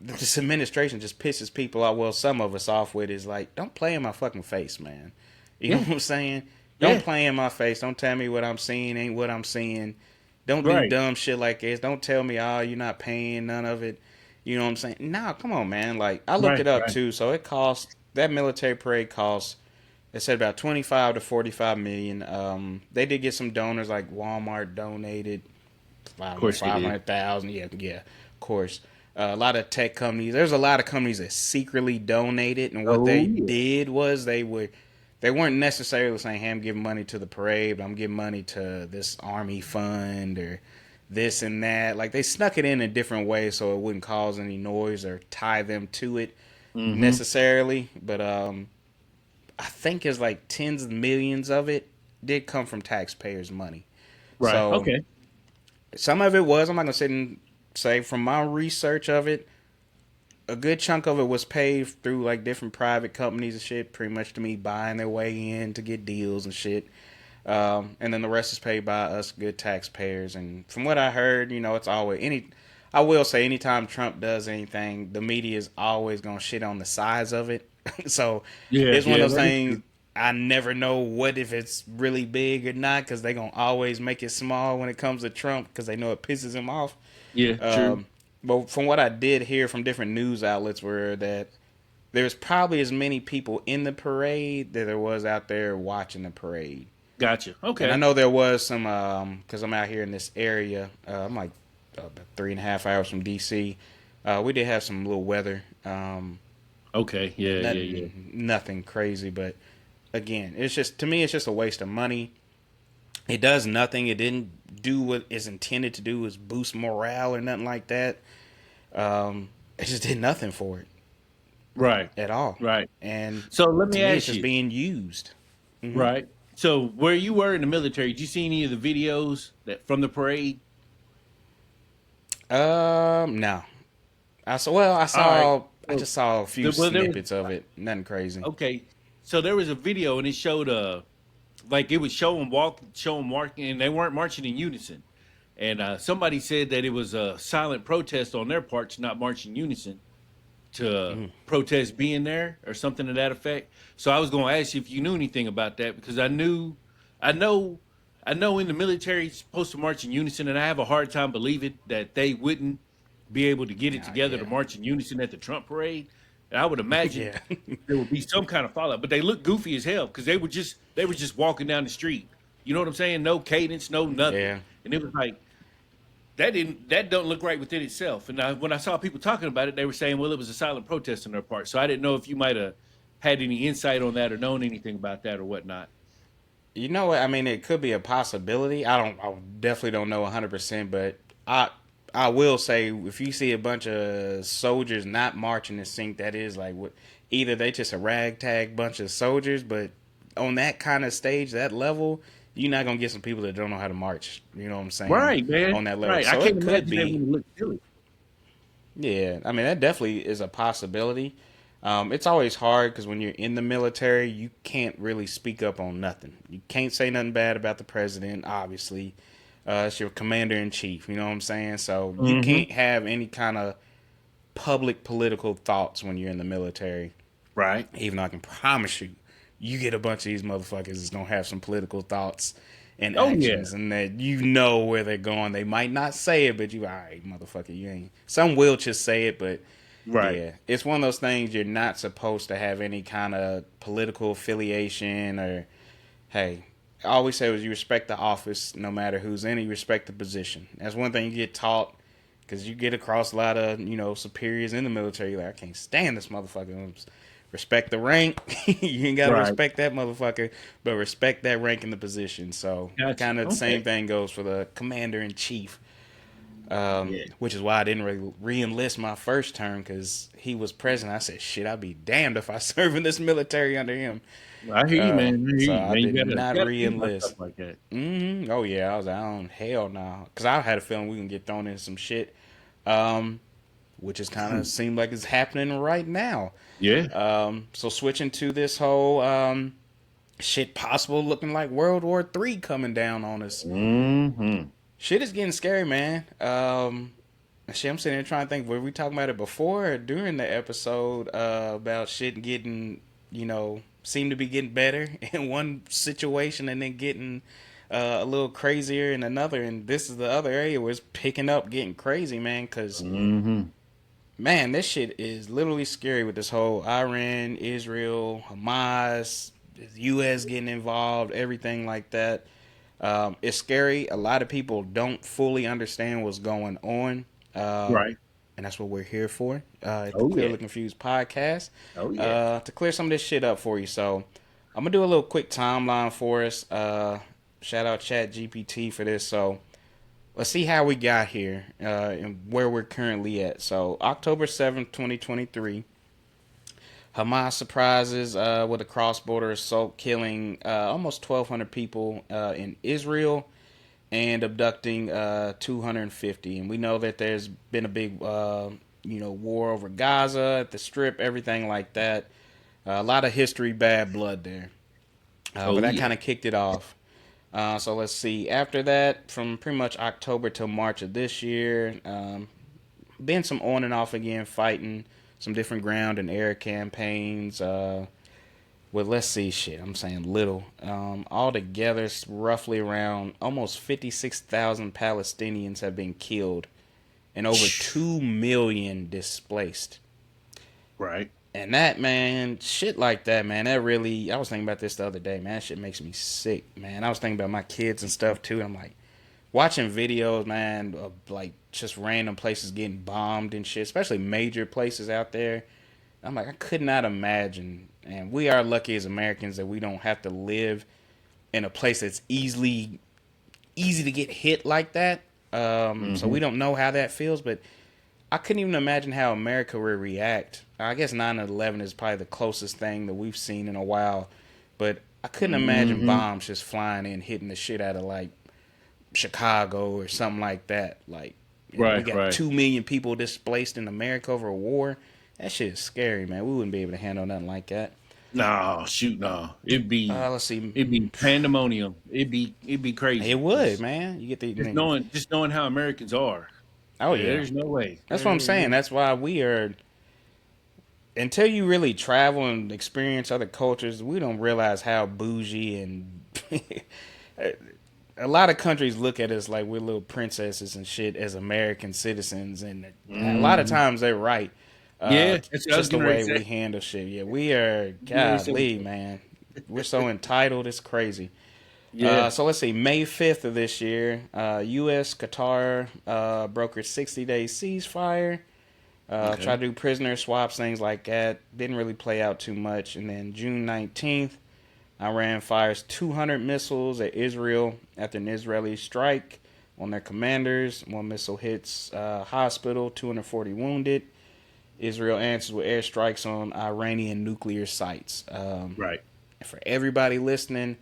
This administration just pisses people off. Well, some of us off with is like, don't play in my fucking face, man. You know Yeah. what I'm saying? Don't Yeah. play in my face. Don't tell me what I'm seeing ain't what I'm seeing. Don't do Right. dumb shit like this. Don't tell me, oh, you're not paying none of it. You know what I'm saying? Nah, come on, man. Like I looked Right. it up Right. too. So it costs that military parade costs. They said about 25 to 45 million. They did get some donors like Walmart donated. I Of don't know, course they five did. hundred thousand. Yeah, yeah, of course. A lot of tech companies. There's a lot of companies that secretly donated, and what Oh they yeah. did was they weren't necessarily saying, "Hey, I'm giving money to the parade, but I'm giving money to this army fund or this and that." Like they snuck it in a different way so it wouldn't cause any noise or tie them to it Mm-hmm. necessarily. But I think it's like tens of millions of it did come from taxpayers' money. Right. So Okay. some of it was. I'm not gonna sit and say from my research of it. a good chunk of it was paid through like different private companies and shit. Pretty much to me buying their way in to get deals and shit. And then the rest is paid by us good taxpayers. And from what I heard, it's always any. I will say, anytime Trump does anything, the media is always gonna shit on the size of it. So Yeah, it's one yeah, of those that is things. true. I never know what if it's really big or not because they gonna always make it small when it comes to Trump because they know it pisses him off. Yeah, true. Um, but from what I did hear from different news outlets, were that there's probably as many people in the parade that there was out there watching the parade. Gotcha. And I Okay. know there was some because I'm out here in this area. I'm like about 3.5 hours from DC. We did have some little weather. Okay. Yeah, yeah, yeah. Nothing crazy, but again, it's just to me, it's just a waste of money. It does nothing. It didn't do what it's intended to do, is boost morale or nothing like that. It just did nothing for it Right. at all. Right. And So let to me me, it's ask just you, being used. right? So where you were in the military, did you see any of the videos that from the parade? No. I All right. saw. I So just saw a few well, there was snippets of it. Nothing crazy. okay. So there was a video and it showed like it was showing marking, and they weren't marching in unison. And somebody said that it was a silent protest on their part to not march in unison to protest being there or something to that effect. So I was going to ask you if you knew anything about that because I know, I know in the military it's supposed to march in unison, and I have a hard time believing that they wouldn't be able to get it Oh together to yeah, march in unison at the Trump parade. And I would imagine yeah, there would be some kind of fallout, but they look goofy as hell because they were just walking down the street. You know what I'm saying? No cadence, no nothing, yeah. and it was like that don't look right within itself. And when I saw people talking about it, they were saying, well, it was a silent protest on their part. So I didn't know if you might have had any insight on that or known anything about that or whatnot. You know what? I mean, it could be a possibility. I don't. I definitely don't know 100%, but I I will say if you see a bunch of soldiers not marching in sync, that is like what either they just a ragtag bunch of soldiers, but on that kind of stage, that level, you're not gonna get some people that don't know how to march. You know what I'm saying? Right, man. On that level, Right. I so can't it could imagine they be. would look silly. Yeah, I mean that definitely is a possibility. It's always hard because when you're in the military, you can't really speak up on nothing. You can't say nothing bad about the president. Obviously, it's your commander in chief. You know what I'm saying? So you Mm-hmm. can't have any kind of public political thoughts when you're in the military. Right. Even though I can promise you, you get a bunch of these motherfuckers that's gonna have some political thoughts and Oh yeah. actions, and that you know where they're going. They might not say it, but you, all right, motherfucker, you ain't. Some will just say it, but Right. yeah, it's one of those things you're not supposed to have any kind of political affiliation or. Hey, I always say was you respect the office, no matter who's in it. You respect the position. That's one thing you get taught because you get across a lot of superiors in the military. You're like, I can't stand this motherfucker. Respect the rank. You ain't gotta Right. respect that motherfucker, but respect that rank in the position. So Gotcha. kind of the same Okay. thing goes for the commander in chief, Yeah. which is why I didn't really re-enlist my first term because he was president. I said, shit, I'd be damned if I serve in this military under him. I hear you, man. I hear So you, I man. did You not gotta think about stuff re-enlist. like that. Oh yeah, I was like, oh hell no, because I had a feeling we can get thrown in some shit, um, which is kind of seemed like it's happening right now. Yeah. So switching to this whole shit, possible looking like World War III coming down on us. Mm-hmm. Shit is getting scary, man. Shit, I'm sitting here trying to think. Were we talking about it before or during the episode about shit getting, seem to be getting better in one situation and then getting a little crazier in another? And this is the other area where it's picking up, getting crazy, man. Because Mm-hmm. man, this shit is literally scary with this whole Iran, Israel, Hamas, the U.S. getting involved, everything like that. It's scary. A lot of people don't fully understand what's going on. Right. And that's what we're here for at the Oh yeah. Clearly Confused podcast Oh yeah. to clear some of this shit up for you. So I'm going to do a little quick timeline for us. Shout out Chat GPT for this. So let's see how we got here and where we're currently at. So October 7th, 2023. Hamas surprises with a cross-border assault, killing almost 1,200 people in Israel and abducting 250. And we know that there's been a big war over Gaza, the Strip, everything like that. A lot of history, bad blood there. But Oh that yeah. kind of kicked it off. So let's see. After that, from pretty much October till March of this year, been some on and off again fighting some different ground and air campaigns. Well, let's see, shit. I'm saying little. Altogether, roughly around almost 56,000 Palestinians have been killed and over 2 million displaced. Right. And that, man, shit like that, man, that really, I was thinking about this the other day, man, that shit makes me sick, man. I was thinking about my kids and stuff too. And I'm like, watching videos, man, of like just random places getting bombed and shit, especially major places out there. I'm like, I could not imagine. And we are lucky as Americans that we don't have to live in a place that's easy to get hit like that. So Mm-hmm. we don't know how that feels, but I couldn't even imagine how America would react. I guess 9/11 is probably the closest thing that we've seen in a while, but I couldn't imagine Mm-hmm. bombs just flying in, hitting the shit out of like Chicago or something like that. Like, and we Right. got Right. 2 million people displaced in America over a war. That shit is scary, man. We wouldn't be able to handle nothing like that. No, shoot, no. Let's see. It'd be pandemonium. It'd be It crazy. would, man. You get the Just knowing how Americans are. oh yeah. There's no way. That's what I'm saying. That's why we are. Until you really travel and experience other cultures, we don't realize how bougie and a lot of countries look at us like we're little princesses and shit as American citizens, and a lot of Mm-hmm. times they're right. Yeah, that's what I was Just the getting ready way to we say. handle shit. Yeah, we are. Getting ready to say. Golly, man, we're so entitled. It's crazy. Yeah. So let's see. May 5th of this year, U.S. Qatar brokered 60-day ceasefire. Try Okay. to do prisoner swaps, things like that. Didn't really play out too much. And then June 19th, Iran fires 200 missiles at Israel after an Israeli strike on their commanders. One missile hits hospital, 240 wounded. Israel answers with airstrikes on Iranian nuclear sites. Right. For everybody listening,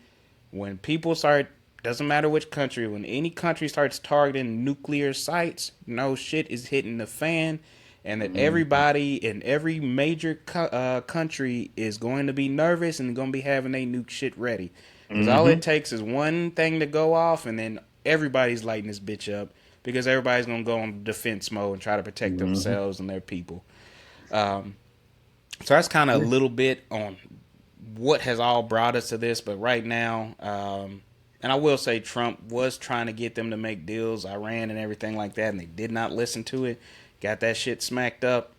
when people start, doesn't matter which country, when any country starts targeting nuclear sites, no shit is hitting the fan, and that Mm-hmm. everybody in every major country is going to be nervous and going to be having their nuke shit ready. Because all Mm-hmm. it takes is one thing to go off, and then everybody's lighting this bitch up because everybody's going to go on defense mode and try to protect Mm-hmm. themselves and their people. So that's kind of a Yeah. little bit on what has all brought us to this. But right now, and I will say Trump was trying to get them to make deals, Iran and everything like that, and they did not listen to it. Got that shit smacked up,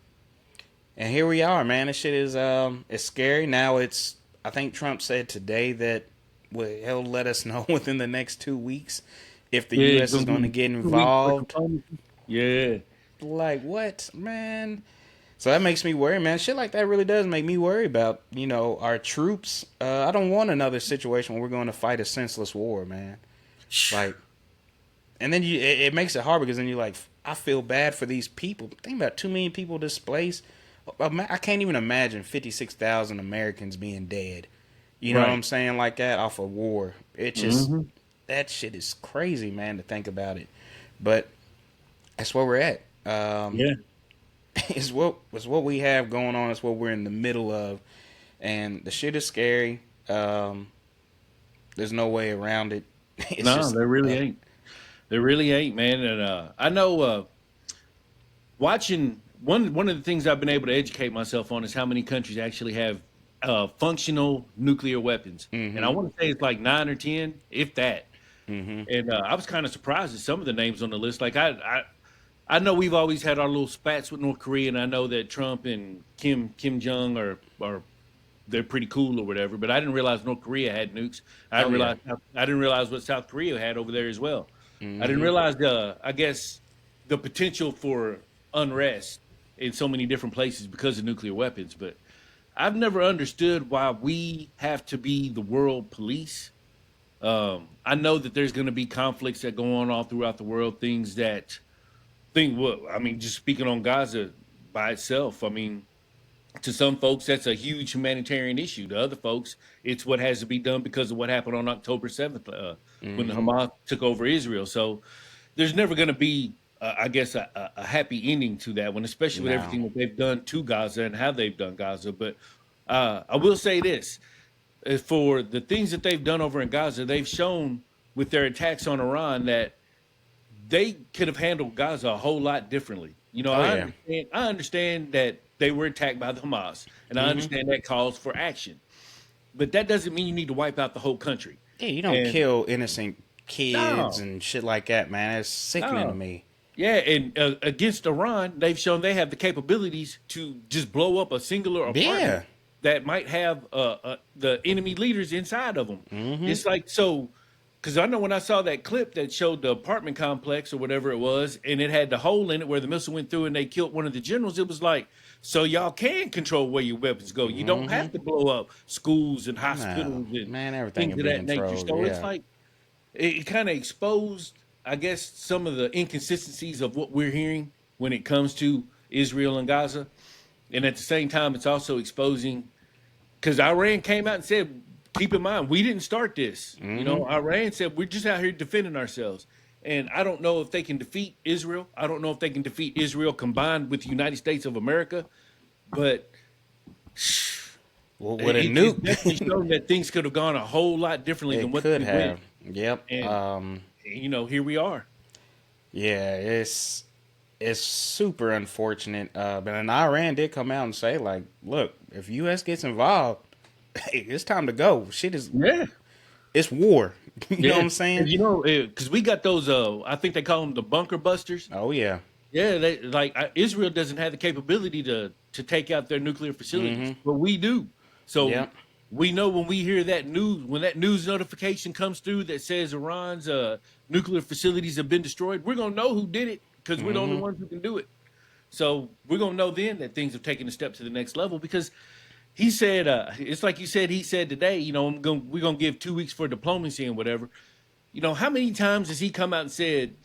and here we are, man. This shit is it's scary. Now it's I think Trump said today that he'll let us know within the next 2 weeks if the Yeah, it's U.S. is gonna going to be get 2 weeks for involved. diplomacy. Yeah. Like what, man? So that makes me worry, man. Shit like that really does make me worry about, our troops. I don't want another situation where we're going to fight a senseless war, man. Like, and then it makes it hard because then you're like, I feel bad for these people. Think about 2 million people displaced. I can't even imagine 56,000 Americans being dead. You know what I'm Right. saying? Like that off a war. It just Mm-hmm. that shit is crazy, man, to think about it. But that's where we're at. Yeah. It's what we have going on. It's what we're in the middle of, and the shit is scary. There's no way around it. It's No, just there really ain't. There really ain't, man. And I know watching one of the things I've been able to educate myself on is how many countries actually have functional nuclear weapons, and I mm-hmm, want to say it's like 9 or 10, if that. mm-hmm. And I was kind of surprised at some of the names on the list. Like I know we've always had our little spats with North Korea, and I know that Trump and Kim Jong are they're pretty cool or whatever. But I didn't realize North Korea had nukes. Oh yeah. I didn't realize what South Korea had over there as well. I didn't Mm-hmm. realize the I guess the potential for unrest in so many different places because of nuclear weapons. But I've never understood why we have to be the world police. I know that there's going to be conflicts that go on all throughout the world. Things that think what I mean. Just speaking on Gaza by itself, I mean, to some folks that's a huge humanitarian issue. To other folks, it's what has to be done because of what happened on October 7th when Mm-hmm. Hamas took over Israel. So there's never going to be I guess a happy ending to that one, especially with No. everything that they've done to Gaza and how they've done Gaza. But I will say this: for the things that they've done over in Gaza, they've shown with their attacks on Iran that they could have handled Gaza a whole lot differently. You know, Oh yeah. I understand that they were attacked by the Hamas, and I Hmm. understand that calls for action. But that doesn't mean you need to wipe out the whole country. Yeah, you don't And kill innocent kids no, and shit like that, man. It's sickening to no. me. Yeah, and against Iran, they've shown they have the capabilities to just blow up a singular apartment Yeah. that might have the enemy leaders inside of them. Hmm. It's like so, because I know when I saw that clip that showed the apartment complex or whatever it was, and it had the hole in it where the missile went through and they killed one of the generals. It was like, so y'all can control where your weapons go. You don't Hmm. have to blow up schools and No, hospitals and man, everything things can of be that nature. controlled. So it's Yeah. like it kind of exposed, I guess, some of the inconsistencies of what we're hearing when it comes to Israel and Gaza. And at the same time, it's also exposing because Iran came out and said, keep in mind, we didn't start this. You Hmm. know, Iran said, we're just out here defending ourselves. And I don't know if they can defeat Israel. I don't know if they can defeat Israel combined with the United States of America. But Well, with a it's definitely nuke, shown that things could have gone a whole lot differently than it what could they went. have. Yep. And, you know, here we are. Yeah, it's super unfortunate. But and Iran did come out and say, like, look, if U.S. gets involved, it's time to go. Shit is, Yeah. it's war. You know what Yeah. I'm saying? And you know, because we got those, I think they call them the bunker busters. Oh yeah. Yeah, they like Israel doesn't have the capability to take out their nuclear facilities, Hmm. but we do. So Yep. we know when we hear that news, when that news notification comes through that says Iran's nuclear facilities have been destroyed, we're gonna know who did it because we're the only Hmm. ones who can do it. So we're gonna know then that things have taken a step to the next level because he said, it's like you said, he said today, you know, we're gonna give 2 weeks for diplomacy and whatever. You know, how many times has he come out and said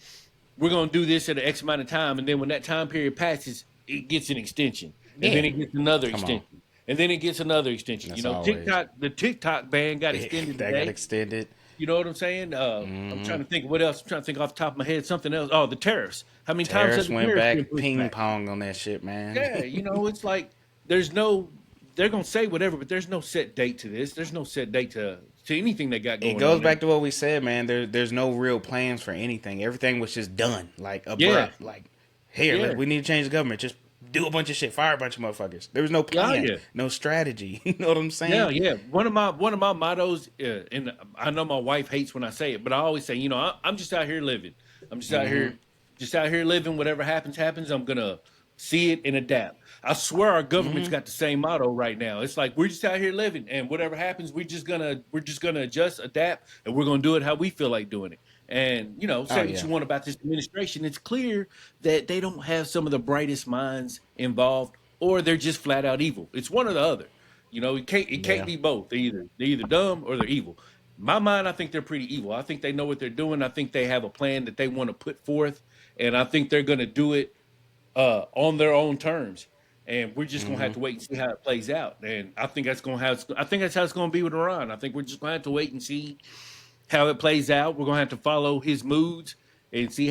we're going to do this at an X amount of time, and then when that time period passes, it gets an extension, and then Yeah. it gets another Come on. extension, and then it gets another extension. You That's know, always the TikTok ban got extended that got today. extended. You know what I'm saying? I'm Hmm. trying to think of what else. I'm trying to think off the top of my head. Something else. Oh, the tariffs. How many times have Terrorists the went tariffs been back pushed ping back? pong on that shit, man. Yeah, you know, it's like there's no. They're gonna say whatever, but there's no set date to this. There's no set date to anything they got It going goes on. back to what we said, man. There's no real plans for anything. Everything was just done, like Yeah, abrupt. Like, here, yeah, we need to change the government. Just do a bunch of shit, fire a bunch of motherfuckers. There was no yeah, plan, yeah. no strategy. You know what I'm Yeah, saying? yeah. One of my mottos, and I know my wife hates when I say it, but I always say, you know, I'm just out here living. I'm Hmm. just out here living. Whatever happens, happens. I'm gonna see it and adapt. I swear our government's Hmm. got the same motto right now. It's like we're just out here living, and whatever happens, we're just gonna adjust, adapt, and we're gonna do it how we feel like doing it. And you know, Oh say what yeah. you want about this administration, it's clear that they don't have some of the brightest minds involved, or they're just flat out evil. It's one or the other. You know, it can't Yeah. be both. They're either dumb or they're evil. In my mind, I think they're pretty evil. I think they know what they're doing. I think they have a plan that they want to put forth, and I think they're going to do it on their own terms. And we're just gonna have Hmm. to wait and see how it plays out. And I think that's gonna have. I think that's how it's gonna be with Iran. I think we're just gonna have to wait and see how it plays out. We're gonna have to follow his moods and see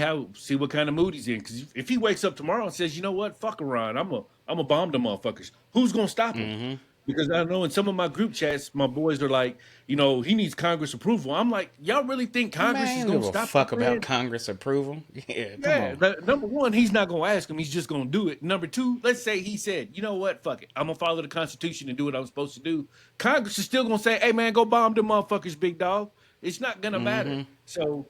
what kind of mood he's in. Because if he wakes up tomorrow and says, you know what, fuck Iran, I'm a bomb them motherfuckers. Who's gonna stop him? Hmm. Because I know in some of my group chats, my boys are like, you know, he needs Congress approval. I'm like, y'all really think Man, Congress I is don't gonna give a stop this fuck about man? Congress approval. Yeah, come Yeah, on. number one, he's not gonna ask him. He's just gonna do it. Number two, let's say he said, you know what, fuck it, I'm gonna follow the Constitution and do what I'm supposed to do. Congress is still gonna say, hey man, go bomb them motherfuckers, big dog. It's not gonna matter. Hmm. So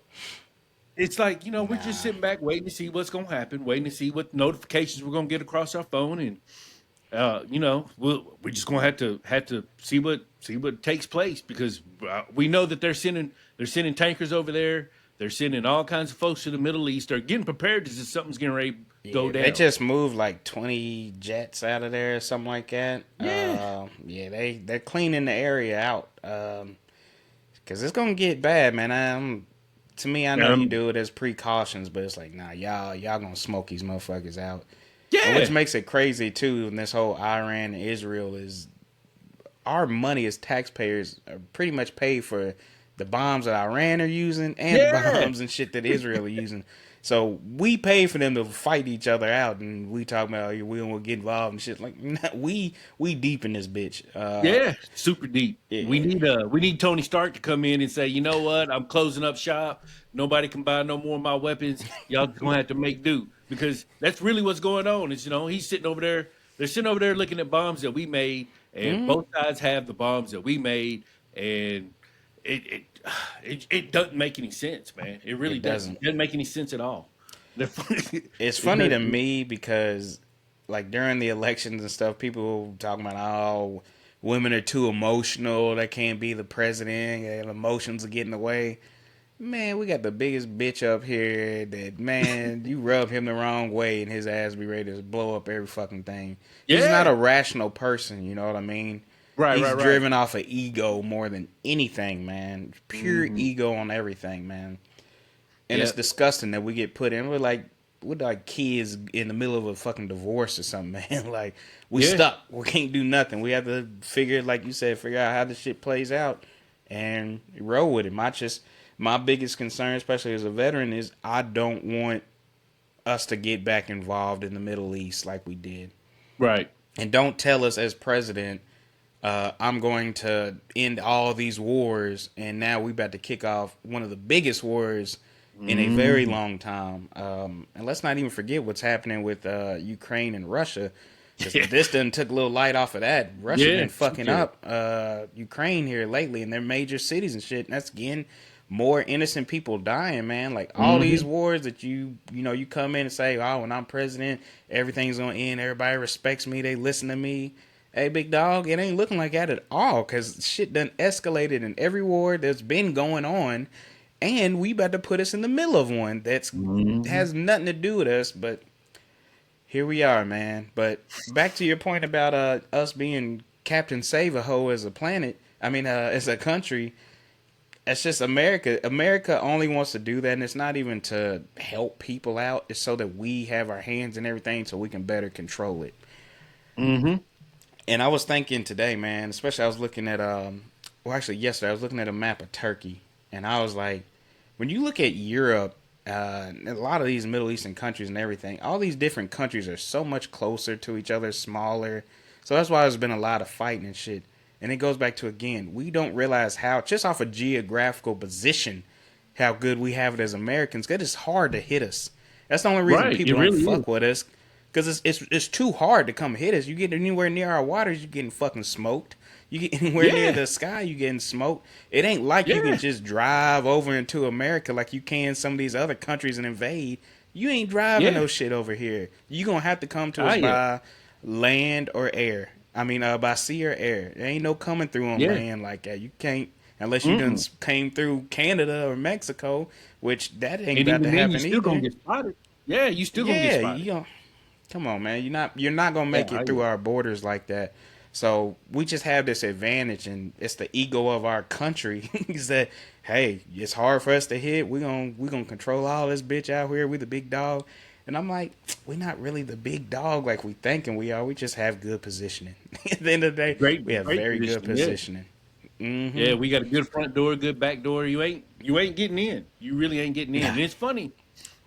it's like, you know, we're just Nah. sitting back waiting to see what's gonna happen, waiting to see what notifications we're gonna get across our phone, and you know, we're just gonna have to see what takes place because we know that they're sending tankers over there. They're sending all kinds of folks to the Middle East. They're getting prepared as if something's getting ready to go Yeah, they down. just moved like 20 jets out of there or something like that. Yeah, Yeah, they're cleaning the area out. Cause it's gonna get bad, man. To me, I know you um, do it as precautions, but it's like, nah, y'all gonna smoke these motherfuckers out. And which yeah, makes it crazy too. In this whole Iran and Israel is our money as taxpayers are pretty much paid for the bombs that Iran are using and the yeah, bombs and shit that Israel are using. So we pay for them to fight each other out, and we talk about we don't want to get involved and shit. Like we deep in this bitch. Yeah, super deep. Yeah. We need Tony Stark to come in and say, you know what, I'm closing up shop. Nobody can buy no more of my weapons. Y'all just gonna have to make do because that's really what's going on. Is he's sitting over there. They're sitting over there looking at bombs that we made, and Hmm. both sides have the bombs that we made, and it it it doesn't make any sense, man. It really It doesn't. doesn't. It doesn't make any sense at all. It's It funny to doesn't. me because like during the elections and stuff, people talking about women are too emotional. They can't be the president. And emotions are getting away. Man, we got the biggest bitch up here that, man, you rub him the wrong way and his ass be ready to blow up every fucking thing. He's not Yeah. a rational person, you know what I mean? Right. He's Right. Right. driven off of ego more than anything, man. Pure Hmm. ego on everything, man. And it's Yeah. disgusting that we get put in. We're like kids in the middle of a fucking divorce or something, man. Like we Yeah. stuck. We can't do nothing. We have to figure, like you said, figure out how this shit plays out and roll with it. My biggest concern, especially as a veteran, is I don't want us to get back involved in the Middle East like we did. Right. And don't tell us as president, I'm going to end all these wars, and now we about to kick off one of the biggest wars in a very Mhm. long time. And let's not even forget what's happening with Ukraine and Russia, because Yeah, this done took a little light off of that. Russia yeah, been shoot, fucking yeah. up Ukraine here lately in their major cities and shit. And that's again more innocent people dying, man. Like all these Mhm. wars that you come in and say, oh, when I'm president, everything's gonna end. Everybody respects me. They listen to me. Hey, big dog, it ain't looking like that at all because shit done escalated in every war that's been going on, and we about to put us in the middle of one that's Mhm. has nothing to do with us. But here we are, man. But back to your point about us being Captain Save a Ho as a planet. I mean, as a country. It's just America. America only wants to do that, and it's not even to help people out. It's so that we have our hands in everything, so we can better control it. Mhm. And I was thinking today, man, especially I was looking at well, actually yesterday I was looking at a map of Turkey, and I was like, when you look at Europe, a lot of these Middle Eastern countries and everything, all these different countries are so much closer to each other, smaller. So that's why there's been a lot of fighting and shit. And it goes back to again, we don't realize how just off a geographical position, how good we have it as Americans. Cause it's hard to hit us. That's the only reason Right, it people don't really is. fuck with us because it's too hard to come hit us. You get anywhere near our waters, you're getting fucking smoked. You get anywhere near Yeah, the sky, you getting smoked. It ain't like you can yeah, just drive over into America like you can some of these other countries and invade. You ain't driving yeah. no shit over here. You gonna have to come to Ah, us yeah, by land or air. I mean, by sea or air. There ain't no coming through on yeah. land like that. You can't unless you done Mm-mm. came through Canada or Mexico, which that ain't And about to even then, you happen still gonna either. get spotted. Yeah, you still gonna get Yeah, spotted. you know, come on, man. You're not gonna Yeah, make ah, it through yeah. our borders like that. So we just have this advantage, and it's the ego of our country. Is that hey, it's hard for us to hit. We gonna control all this bitch out here. We the big dog, and I'm like, we're not really the big dog like we thinking we are. We just have good positioning. At the end of the day, we have Great very good positioning. Yeah, positioning. Mm-hmm. yeah. We got a good front door, good back door. You ain't getting in. You really ain't getting in. Nah. And it's funny.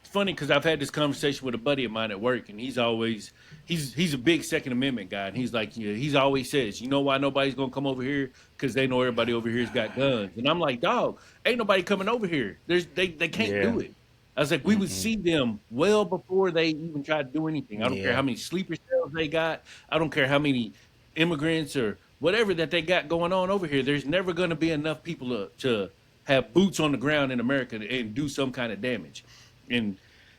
It's funny because I've had this conversation with a buddy of mine at work, and he's a big Second Amendment guy, and he's like, yeah, he's always says, you know why nobody's gonna come over here? Because they know everybody over here's got guns, and I'm like, dog, ain't nobody coming over here. They can't Yeah. do it. I was like, we would Mm-mm. see them well before they even try to do anything. I don't care Yeah. how many sleeper cells they got. I don't care how many immigrants or whatever that they got going on over here. There's never going to be enough people to have boots on the ground in America and do some kind of damage. And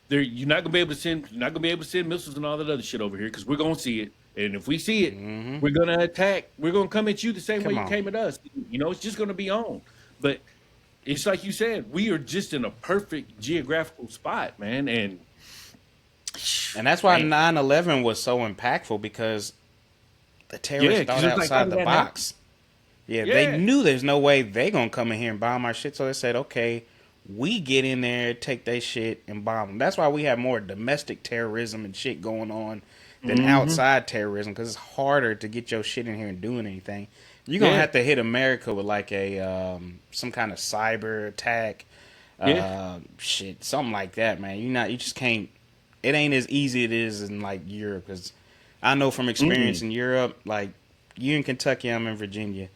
you're not gonna be able to send missiles and all that other shit over here because we're gonna see it. And if we see it, Mm-hmm. we're gonna attack. We're gonna come at you the same way Come you on. came at us. It's just gonna be on. But it's like you said, we are just in a perfect geographical spot, man. And And that's why man, 9/11 was so impactful because the yeah, terrorists because thought it's like, how outside did the that happen? box. Yeah, they Yeah, knew there's no way they gonna come in here and bomb our shit. So they said, okay, we get in there, take their shit, and bomb them. That's why we have more domestic terrorism and shit going on than hmm, outside terrorism because it's harder to get your shit in here and doing anything. You're gonna yeah, have to hit America with like a some kind of cyber attack. Yeah. Shit, something like that, man. You just can't. It ain't as easy it is in like Europe, because I know from experience Mm-mm. in Europe, like you in Kentucky, I'm in Virginia.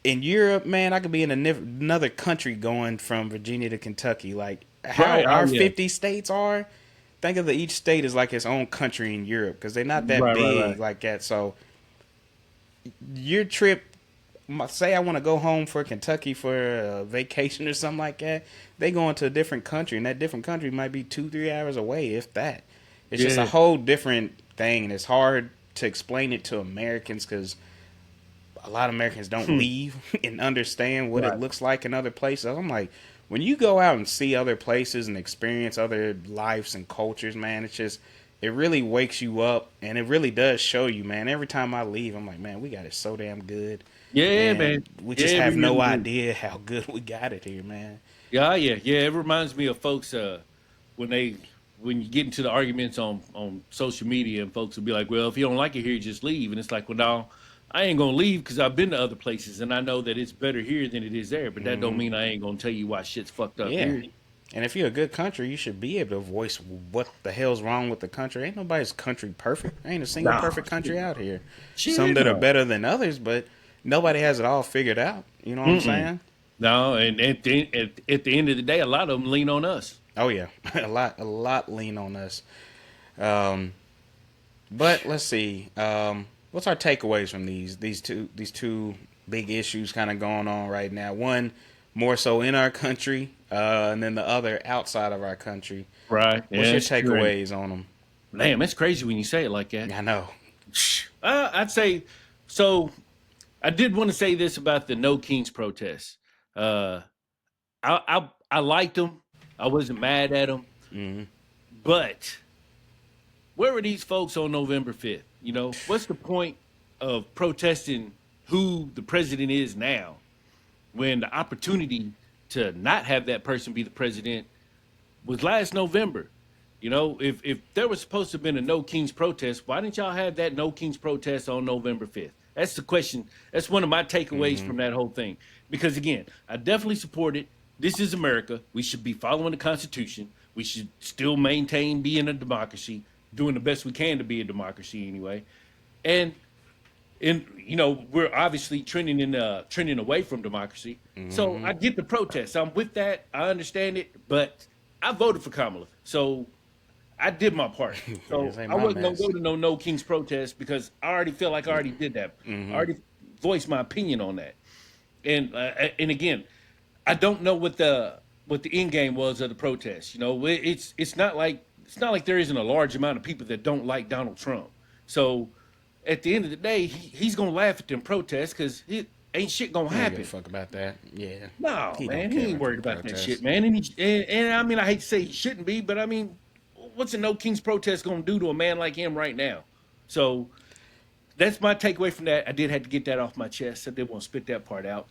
In Europe, man, I could be in another country going from Virginia to Kentucky. Like how Right. Oh our yeah. 50 states are. Think of each state as like its own country in Europe, because they're not that Right. Right. Right. big like that. So your trip, say I want to go home for Kentucky for a vacation or something like that, they going to a different country, and that different country might be 2 3 hours away, if that. It's just a Yeah. whole different thing, and it's hard to explain it to Americans, because a lot of Americans don't Hmm. leave and understand what it Right. looks like in other places. I'm like, when you go out and see other places and experience other lives and cultures, man, it's just, it really wakes you up, and it really does show you, man. Every time I leave, I'm like, man, we got it so damn good, Yeah, man. and we just Yeah, we have no really do. idea how good we got it here, man. Yeah, yeah, yeah. It reminds me of folks when they when you get into the arguments on social media, and folks will be like, "Well, if you don't like it here, just leave." And it's like, "Well, no, I ain't gonna leave because I've been to other places and I know that it's better here than it is there. But that don't Hmm. mean I ain't gonna tell you why shit's fucked up Yeah. here." And if you're a good country, you should be able to voice what the hell's wrong with the country. Ain't nobody's country perfect. Ain't a single No, perfect country out here. Some shit, that are no. better than others, but nobody has it all figured out. You know what I'm Mm-mm. saying? No, and at the end of the day, a lot of them lean on us. Oh yeah, a lot lean on us. Um, but let's see. What's our takeaways from these two big issues kind of going on right now? One more so in our country, and then the other outside of our country. Right. What's Yeah, your it's true. takeaways on them? Damn, that's crazy when you say it like that. I know. I'd say so. I did want to say this about the No Kings protests. Uh, I liked them. I wasn't mad at them, Hmm. but where were these folks on November 5th? You know, what's the point of protesting who the president is now when the opportunity to not have that person be the president was last November? You know, if there was supposed to have been a No Kings protest, why didn't y'all have that No Kings protest on November 5th? That's the question. That's one of my takeaways Hmm. from that whole thing. Because again, I definitely support it. This is America. We should be following the Constitution. We should still maintain being a democracy, doing the best we can to be a democracy anyway. And you know, we're obviously trending away from democracy. So Hmm. I get the protest. I'm with that. I understand it, but I voted for Kamala. So I did my part. This So ain't I my wasn't gonna mess. go to No Kings protest because I already feel like I already did that. I Hmm. already voiced my opinion on that. And again, I don't know what the end game was of the protest. You know, it's not like there isn't a large amount of people that don't like Donald Trump. So at the end of the day, he's gonna laugh at them protests because it ain't shit gonna He don't give a happen. fuck about that. Yeah. No, He don't man, care he ain't about them worried about that shit, protests. man. And I mean, I hate to say he shouldn't be, but I mean, what's a No Kings protest gonna do to a man like him right now? So that's my takeaway from that. I did have to get that off my chest. I did want to spit that part out.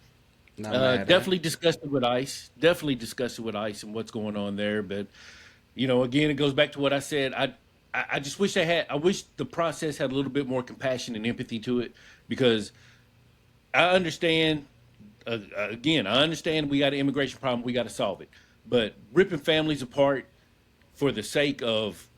Not mad at it. Definitely discussed it with Ice. Definitely discussed it with Ice and what's going on there. But you know, again, it goes back to what I said. I just wish they had. I wish the process had a little bit more compassion and empathy to it because I understand. Again, I understand we got an immigration problem. We got to solve it. But ripping families apart for the sake of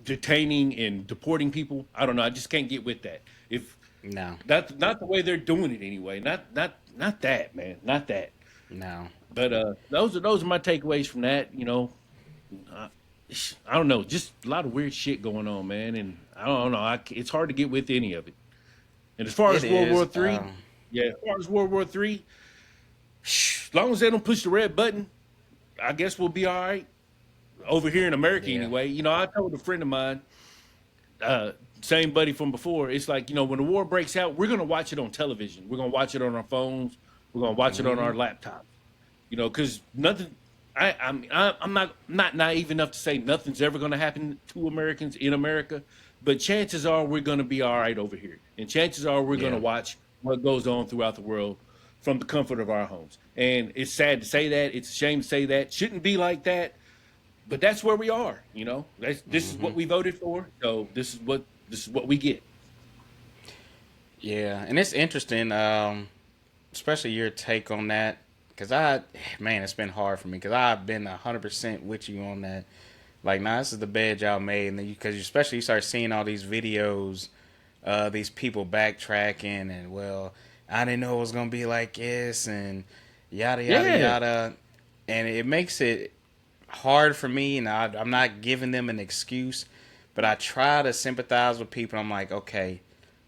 detaining and deporting people, I don't know. I just can't get with that. If No. that's not the way they're doing it anyway. Not that, man. Not that. No. But those are my takeaways from that. You know, I, I don't know, just a lot of weird shit going on, man, and I don't know. It's hard to get with any of it. And as far It as World is. War Three, yeah, as far as World War Three, as long as they don't push the red button, I guess we'll be all right over here in America Yeah. anyway. You know, I told a friend of mine, uh, same buddy from before, it's like, you know, when the war breaks out, we're gonna watch it on television. We're gonna watch it on our phones. We're gonna watch it on Hmm. our laptops. You know, because nothing. I'm not naive enough to say nothing's ever going to happen to Americans in America, but chances are we're going to be all right over here, and chances are we're going to Yeah. watch what goes on throughout the world from the comfort of our homes. And it's sad to say that. It's a shame to say that. Shouldn't be like that, but that's where we are. You know, this is Hmm. what we voted for, so this is what we get. Yeah. And it's interesting, especially your take on that. cause man, it's been hard for me because I've been 100% with you on that. Like, nah, this is the bed y'all made, and then because especially you start seeing all these videos, these people backtracking, and well, I didn't know it was gonna be like this, and yada yada Yeah. yada, and it makes it hard for me, and I'm not giving them an excuse, but I try to sympathize with people. I'm like, okay,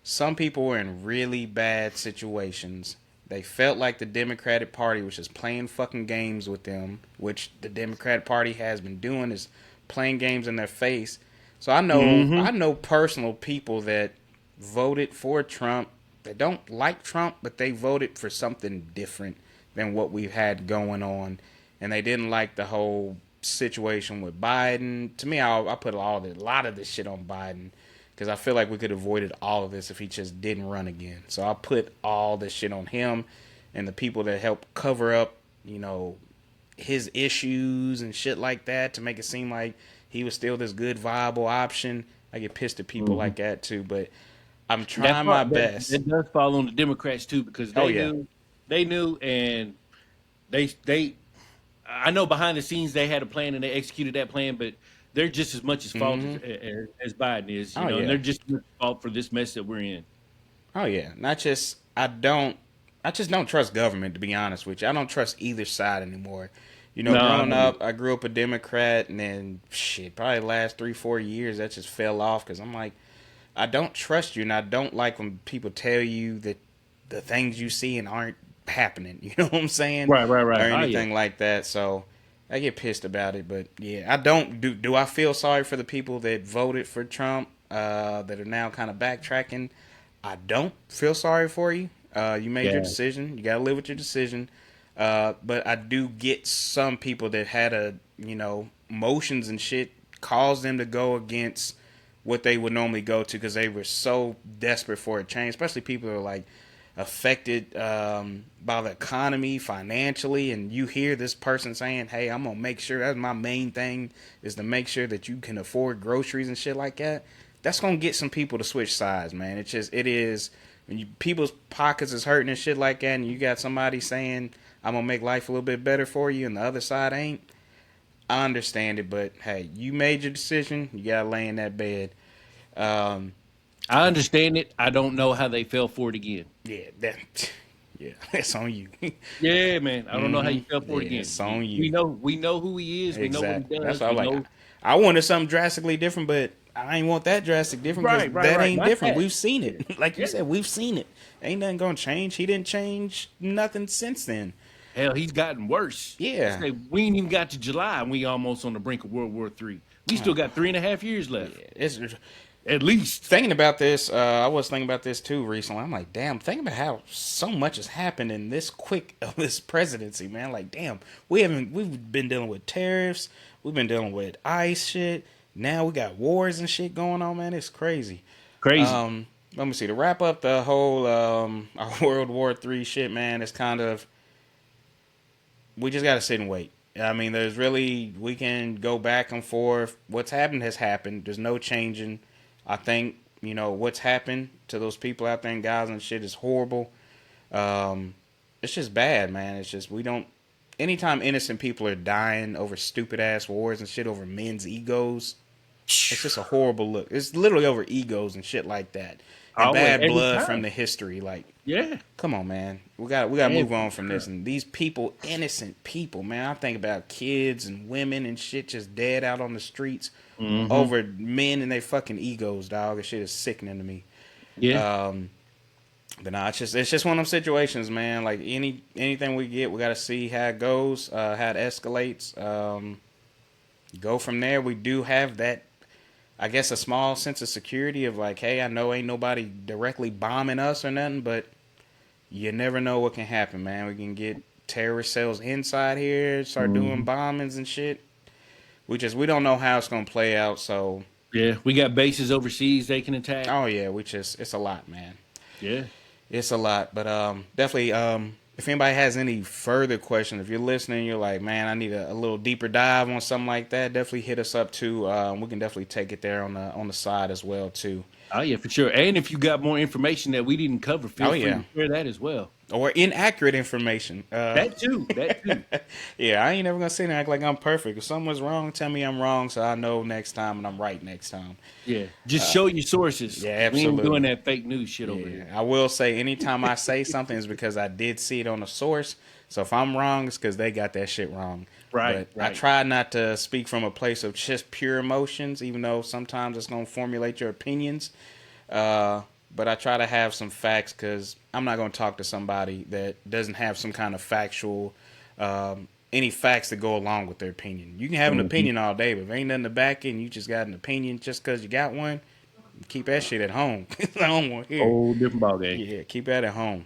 some people were in really bad situations. They felt like the Democratic Party was just playing fucking games with them, which the Democratic Party has been doing is playing games in their face. So Mm-hmm. I know personal people that voted for Trump. They don't like Trump, but they voted for something different than what we've had going on, and they didn't like the whole situation with Biden. To me, I put a lot of this shit on Biden because I feel like we could have avoided all of this if he just didn't run again. So I put all this shit on him and the people that help cover up, his issues and shit like that to make it seem like he was still this good viable option. I get pissed at people Mm-hmm. like that too, but I'm That trying my part best. that does fall on the Democrats too, because Oh yeah. they knew, and they. I know behind the scenes they had a plan and they executed that plan, but they're just as much as fault Mhm. as Biden is, Oh and yeah. they're just as much fault for this mess that we're in. Oh yeah. Not just I just don't trust government to be honest with you. I don't trust either side anymore. No, I Growing don't either. up, I grew up a Democrat, and then shit, probably the last 3 4 years that just fell off because I'm like, I don't trust you, and I don't like when people tell you that the things you see and aren't happening. You know what I'm saying, Right, right, or right. Oh yeah, anything like that. So I get pissed about it. But yeah, I don't do. Do I feel sorry for the people that voted for Trump that are now kind of backtracking? I don't feel sorry for you. You made your yeah. decision. You got to live with your decision. But I do get some people that had emotions and shit caused them to go against what they would normally go to because they were so desperate for a change. Especially people that are like affected by the economy financially, and you hear this person saying, "Hey, I'm gonna make sure that's my main thing is to make sure that you can afford groceries and shit like that." That's gonna get some people to switch sides, man. It is when people's pockets is hurting and shit like that, and you got somebody saying, "I'm gonna make life a little bit better for you," and the other side ain't. I understand it, but hey, you made your decision. You gotta lay in that bed. Um, I understand it. I don't know how they fell for it again. yeah, that, yeah, that's on you. Yeah, man. I don't know how Hmm. you fell for it Yeah, again. it's on We you. know who he is. We know what he Exactly. That's does. why I'm We like, know. I wanted something drastically different, but I ain't want that drastic different because Right, right, that right. ain't Not different. that. We've seen Yeah, it. Like you yeah. said, we've seen it. Ain't nothing gonna change. He didn't change nothing since then. Hell, he's gotten worse. I Yeah. say we ain't even got to July, and we almost on the brink of World War III. We still got 3.5 years Yeah. left, It's at least. thinking about this. I was thinking about this too recently. I'm like, damn. Thinking about how so much has happened in this quick of this presidency, man. Like, damn. We've been dealing with tariffs. We've been dealing with ICE shit. Now we got wars and shit going on, man. It's crazy. Crazy. Let me see. To wrap up the whole our World War III shit, man, it's kind of we just gotta sit and wait. I mean, there's really we can go back and forth. What's happened has happened. There's no changing. I think what's happened to those people out there in Gaza and shit is horrible. Um, it's just bad, man. It's just we don't. Anytime innocent people are dying over stupid ass wars and shit over men's egos, it's just a horrible look. It's literally over egos and shit like that, and Always, bad every blood from time. the history. Like, Yeah, come on, man. We got to move every on from this. time. And these people, innocent people, man. I think about kids and women and shit just dead out on the streets Mm-hmm. over men and their fucking egos, dog. That shit is sickening to me. Yeah. Um, but nah, it's just one of them situations, man. Like anything we get, we got to see how it goes, how it escalates. Go from there. We do have that, I guess, a small sense of security of like, hey, I know ain't nobody directly bombing us or nothing, but you never know what can happen, man. We can get terrorist cells inside here, start doing Mm-hmm. bombings and shit. We don't know how it's gonna play out. So, Yeah. We got bases overseas they can attack. oh yeah, it's a lot, man. Yeah. It's a lot, but definitely if anybody has any further questions, if you're listening, you're like, man, I need a little deeper dive on something like that. Definitely hit us up too. We can definitely take it there on the side as well too. Oh yeah, for sure. And if you got more information that we didn't cover, feel Oh free yeah, to share that as well. or inaccurate information. That too. That too. Yeah, I ain't never gonna sit there and act like I'm perfect. If someone's wrong, tell me I'm wrong, so I know next time and I'm right next time. Yeah. Just show your sources Yeah, because we ain't doing absolutely. that fake news shit over Yeah, here. I will say anytime I say something is because I did see it on the source. So if I'm wrong, it's because they got that shit wrong. Right. But I Right. try not to speak from a place of just pure emotions, even though sometimes it's gonna formulate your opinions. Uh, but I try to have some facts because I'm not going to talk to somebody that doesn't have some kind of factual, any facts that go along with their opinion. You can have an Mhm. opinion all day, but if ain't nothing to back it and you just got an opinion just because you got one, keep that shit at home. I don't want to hear. Whole different ball game. Yeah, keep that at home.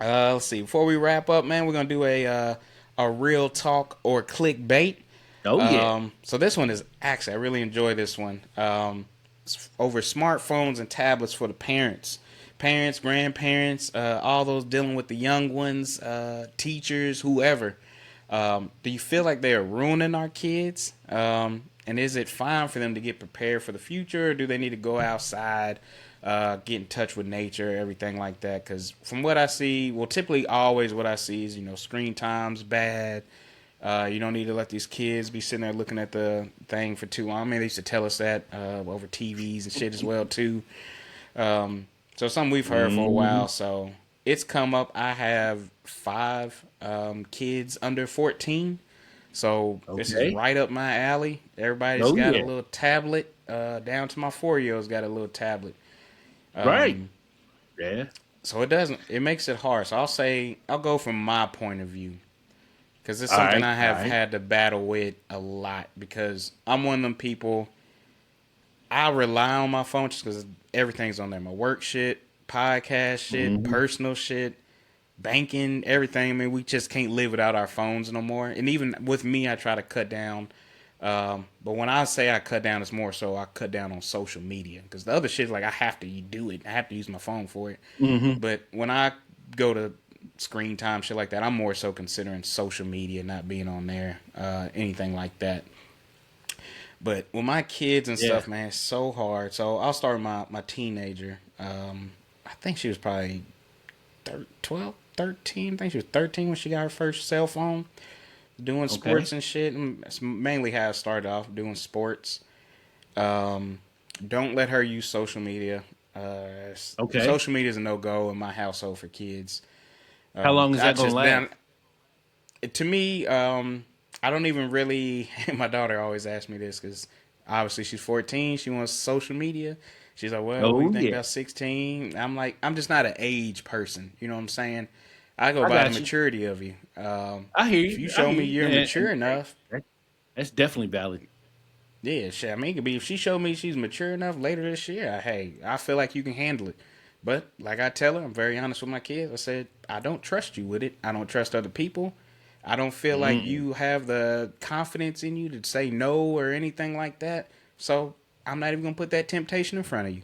Let's see. Before we wrap up, man, we're gonna do a real talk or clickbait. Oh yeah. So this one is actually I really enjoy this one. It's over smartphones and tablets for the parents, grandparents, all those dealing with the young ones, teachers, whoever. Do you feel like they are ruining our kids? And is it fine for them to get prepared for the future, or do they need to go outside, get in touch with nature, everything like that? Because from what I see, well, typically always what I see is screen time's bad. You don't need to let these kids be sitting there looking at the thing for too long. I mean, they used to tell us that over TVs and shit as well too. So something we've heard for a Hmm. while. So it's come up. I have five kids under 14. So this is Okay. right up my alley. Everybody's Oh got a yeah. little tablet. Down to my 4-year-old's got a little tablet. Right. Yeah. So it makes it hard. So I'll go from my point of view because it's All something right. I All have right. had to battle with a lot because I'm one of them people. I rely on my phone just because everything's on there. My work shit, podcast shit, Hmm. personal shit, banking, everything. I mean, we just can't live without our phones no more. And even with me, I try to cut down. But when I say I cut down, it's more so I cut down on social media because the other shit, like I have to do it. I have to use my phone for it. Hmm. But when I go to screen time, shit like that, I'm more so considering social media not being on there, anything like that. But with my kids and Yeah. stuff, man, it's so hard. So I'll start with my teenager. I think she was probably 12, 13. I think she was 13 when she got her first cell phone. Doing Okay. sports and shit. And that's mainly how I started off doing sports. Um, don't let her use social media. Okay. Social media is a no go in my household for kids. How long is I that gonna just last? then to me, I don't even really. My daughter always asks me this because obviously she's 14. She wants social media. She's like, well, what do you Oh think yeah. about 16? I'm like, I'm just not an age person. You know what I'm saying? I go I by the got you. maturity of you. I hear If you you. I show hear me you. you're mature And hey, enough, that's definitely valid. yeah, shit. I mean, it could be if she showed me she's mature enough later this year. Hey, I feel like you can handle it. But like I tell her, I'm very honest with my kids. I said I don't trust you with it. I don't trust other people. I don't feel like Mm. you have the confidence in you to say no or anything like that. So I'm not even gonna put that temptation in front of you.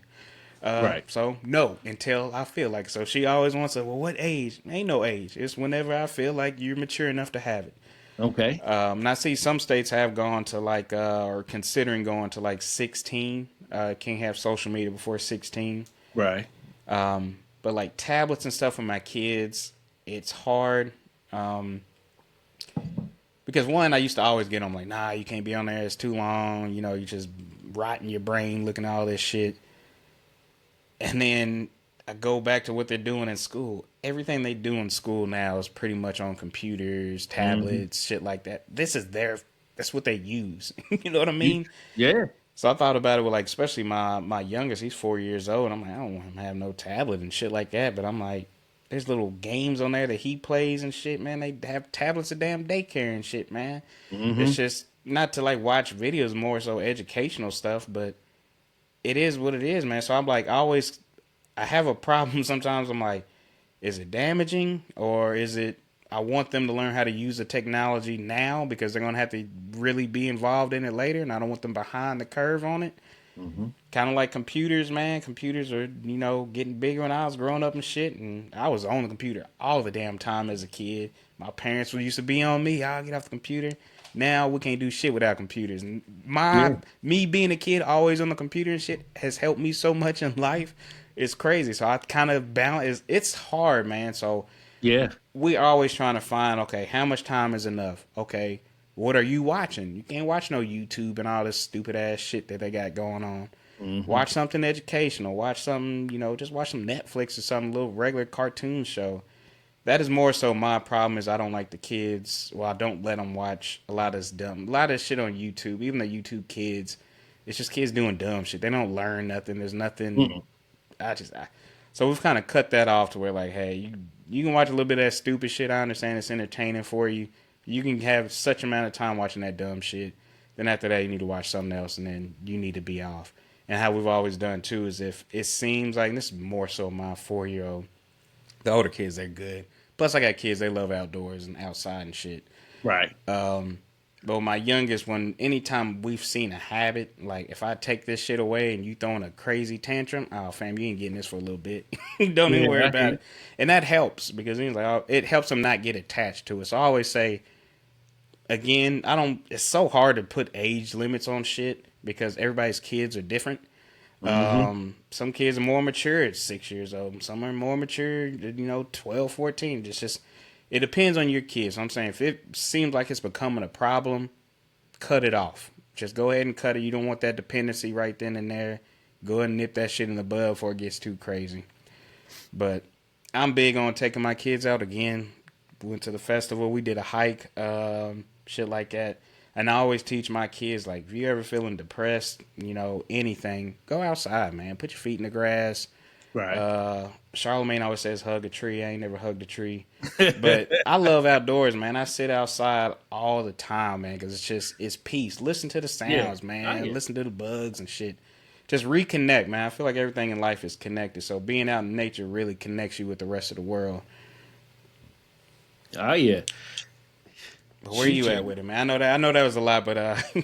Right. So no, until I feel like it. So she always wants to. Well, what age? Ain't no age. It's whenever I feel like you're mature enough to have it. Okay. And I see some states have gone to like or considering going to like 16. Can't have social media before 16. Right. But like tablets and stuff for my kids, it's hard. Um, because one, I used to always get them like, nah, you can't be on there. It's too long. You just rotting your brain looking at all this shit. And then I go back to what they're doing in school. Everything they do in school now is pretty much on computers, Hmm. tablets, shit like that. That's what they use. You know what I You. mean? Yeah. So I thought about it with like, especially my youngest, he's 4 years old. I'm like, I don't want him to have no tablet and shit like that. But I'm like, there's little games on there that he plays and shit, man. They have tablets at damn daycare and shit, man. It's Hmm. just not to like watch videos, more so educational stuff, but it is what it is, man. So I'm like, I have a problem sometimes. I'm like, is it damaging or is it? I want them to learn how to use the technology now because they're gonna have to really be involved in it later, and I don't want them behind the curve on it. Hmm. Kind of like computers, man. Computers are getting bigger when I was growing up and shit, and I was on the computer all the damn time as a kid. My parents used to be on me. I'll get off the computer. now we can't do shit without computers. And Yeah. me being a kid always on the computer and shit has helped me so much in life. It's crazy. So I kind of balance. It's hard, man. So Yeah. we always trying to find, okay, how much time is enough? Okay, what are you watching? You can't watch no YouTube and all this stupid ass shit that they got going on. Hmm. Watch something educational. Watch something, just watch some Netflix or some little regular cartoon show. That is more so my problem is I don't like the kids. Well, I don't let them watch a lot of this dumb, a lot of shit on YouTube. Even the YouTube kids, it's just kids doing dumb shit. They don't learn nothing. There's nothing. Mm. So we've kind of cut that off to where like, hey, you can watch a little bit of that stupid shit. I understand it's entertaining for you. You can have such amount of time watching that dumb shit. Then after that, you need to watch something else, and then you need to be off. And how we've always done too is if it seems like, and this is more so my 4 year old, the older kids they're good. Plus I got kids they love outdoors and outside and shit. Right. But my youngest one, anytime we've seen a habit, like if I take this shit away and you throwing a crazy tantrum, oh fam, you ain't getting this for a little bit. Don't even Yeah. worry I about hear it. And that helps because he's like, oh, it helps them not get attached to it. So I always say, again, I don't. It's so hard to put age limits on shit because everybody's kids are different. you. Hmm. Some kids are more mature at 6 years old. Some are more mature, 12, 14. Just it depends on your kids. So I'm saying if it seems like it's becoming a problem, cut it off. Just go ahead and cut it. You don't want that dependency right then and there. Go ahead and nip that shit in the bud before it gets too crazy. But I'm big on taking my kids out again. Went to the festival. We did a hike, shit like that. And I always teach my kids, like, if you ever feeling depressed, anything, go outside, man. Put your feet in the grass. Right. Charlemagne always says hug a tree. I ain't never hugged a tree. But I love outdoors, man. I sit outside all the time, man, because it's peace. Listen to the Yeah. sounds, Oh man. yeah. Listen to the bugs and shit. Just reconnect, man. I feel like everything in life is connected. So being out in nature really connects you with the rest of the world. Oh yeah. But where Shoot you you. at with it, man? I know that was a lot, but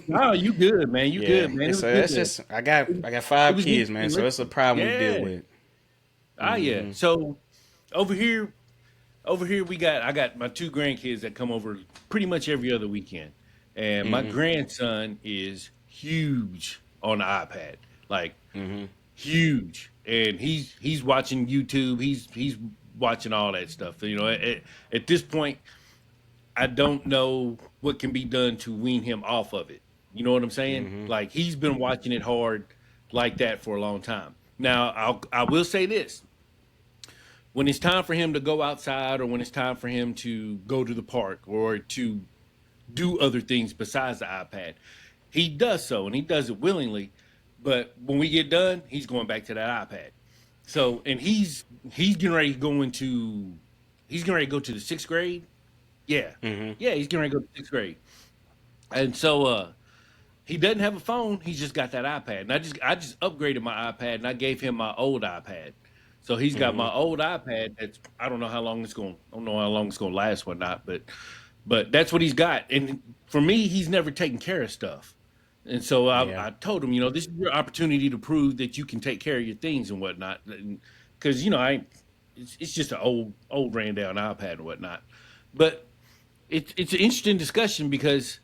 No, you good, man. You yeah. good, man. It It's was good. that's just I got It five was neat kids, to man. So it's a listen. problem we deal Yeah. with. Ah, yeah. So over here, I got my two grandkids that come over pretty much every other weekend, and my grandson is huge on the iPad, like huge, and he's watching YouTube. He's watching all that stuff. At this point, I don't know what can be done to wean him off of it. You know what I'm saying? Like he's been watching it hard like that for a long time. Now, I will say this: when it's time for him to go outside, or when it's time for him to go to the park, or to do other things besides the iPad, he does so, and he does it willingly. But when we get done, he's going back to that iPad. So, and he's getting ready to go into he's getting ready to go to the sixth grade. Yeah, yeah, he's getting ready to go to sixth grade, and so he doesn't have a phone. He's just got that iPad, and I just upgraded my iPad, and I gave him my old iPad. So he's got my old iPad. That's I don't know how long it's going. I don't know how long it's going to last, whatnot. But that's what he's got. And for me, he's never taken care of stuff. And so Yeah. I told him, this is your opportunity to prove that you can take care of your things and whatnot. Because it's just an old ran down iPad and whatnot. But it's an interesting discussion because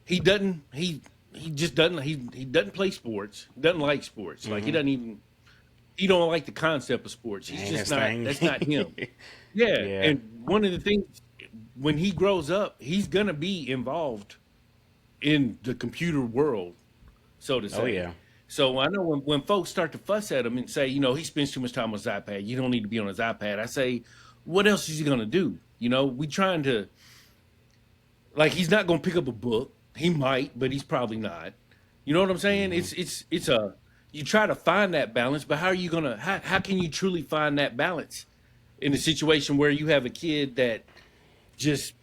he just doesn't he doesn't play sports. He doesn't like sports. Like he don't like the concept of sports. He's Ain't just his not thing. that's not him. Yeah, Yeah. and one of the things when he grows up, he's gonna be involved in the computer world, so to Oh say. yeah. So I know when folks start to fuss at him and say, he spends too much time on his iPad. You don't need to be on his iPad. I say, what else is he gonna do? We trying to like he's not gonna pick up a book. He might, but he's probably not. You know what I'm saying? It's a you try to find that balance, but how can you truly find that balance in a situation where you have a kid that just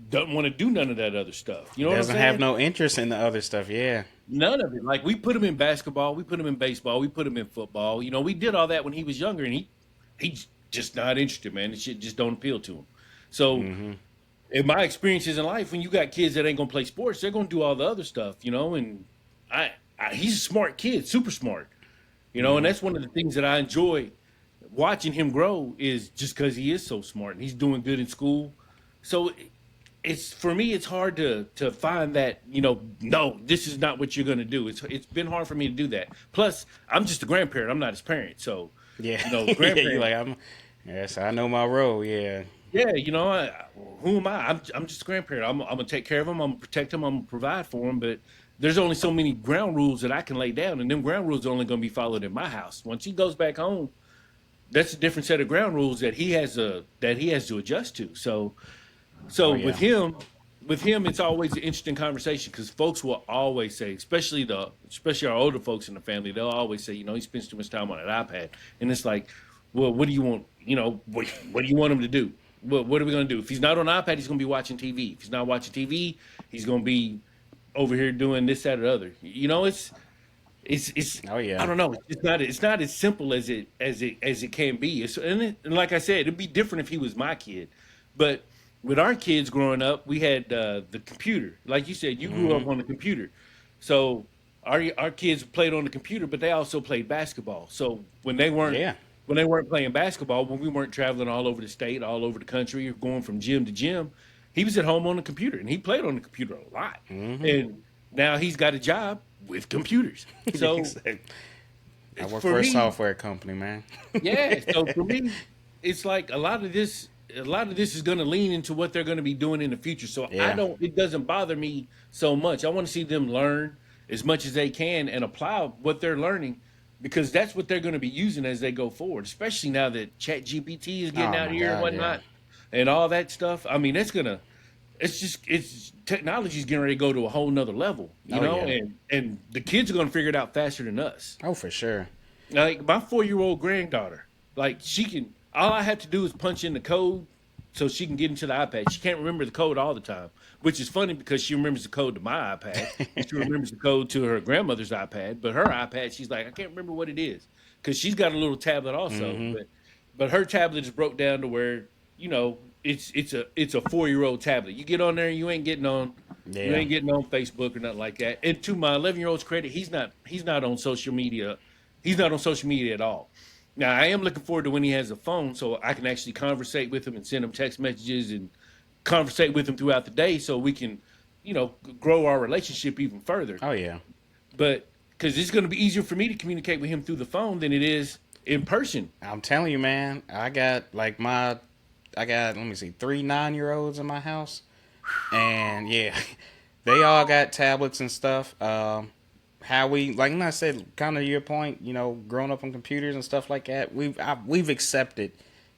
doesn't want to do none of that other stuff? You know what I'm Doesn't have saying? no interest in the other stuff. Yeah. None of it. Like we put him in basketball, we put him in baseball, we put him in football. We did all that when he was younger, and he's just not interested, man. The shit just don't appeal to him. So in my experiences in life, when you got kids that ain't gonna play sports, they're gonna do all the other stuff, and he's a smart kid, super smart, and that's one of the things that I enjoy watching him grow is just because he is so smart and he's doing good in school. So it's for me it's hard to find that, no, this is not what you're going to do. It's been hard for me to do that. Plus I'm just a grandparent, I'm not his parent. So Yeah, yeah. You grandparent, like I'm. Yes, I know my role. Yeah. yeah, who am I? I'm just a grandparent. I'm gonna take care of him, I'm gonna protect him, I'm gonna provide for him. But there's only so many ground rules that I can lay down, and them ground rules are only going to be followed in my house. Once he goes back home, that's a different set of ground rules that he has to adjust to. So Oh with yeah. him, it's always an interesting conversation because folks will always say, especially our older folks in the family, they'll always say, he spends too much time on an iPad, and it's like, well, what do you want? What do you want him to do? What are we going to do? If he's not on iPad, he's going to be watching TV. If he's not watching TV, he's going to be over here doing this, that, or the other. It's Oh I yeah. don't know. It's not as simple as it can be. And like I said, it'd be different if he was my kid, but with our kids growing up, we had the computer. Like you said, you grew up Hmm. on the computer, so our kids played on the computer, but they also played basketball. So Yeah. when they weren't playing basketball, when we weren't traveling all over the state, all over the country, or going from gym to gym, he was at home on the computer, and he played on the computer a lot. Hmm. And now he's got a job with computers. So Exactly. I work for for a me, software company, man. yeah. So for me, it's like a lot of this is going to lean into what they're going to be doing in the future. So Yeah. it doesn't bother me so much. I want to see them learn as much as they can and apply what they're learning because that's what they're going to be using as they go forward, especially now that Chat GPT is getting Oh out my here and God. Yeah. whatnot and all that stuff. I mean, it's technology's getting ready to go to a whole nother level, Oh yeah. and the kids are going to figure it out faster than us. Oh for sure. Like my 4-year-old granddaughter, like she can. All I have to do is punch in the code, so she can get into the iPad. She can't remember the code all the time, which is funny because she remembers the code to my iPad and she remembers the code to her grandmother's iPad. But her iPad, she's like, I can't remember what it is because she's got a little tablet also. Hmm. But her tablet is broke down to where it's a 4-year-old tablet. You get on there, you Yeah. ain't getting on Facebook or nothing like that. And to my 11-year-old's credit, he's not on social media. He's not on social media at all. Now I am looking forward to when he has a phone, so I can actually conversate with him and send him text messages and conversate with him throughout the day, so we can, grow our relationship even further. Oh yeah. But because it's going to be easier for me to communicate with him through the phone than it is in person. I'm telling you, man. I got let me see, 3 9 year olds in my house, and yeah, they all got tablets and stuff. How we like I said, kind of your point, growing up on computers and stuff like that. We've accepted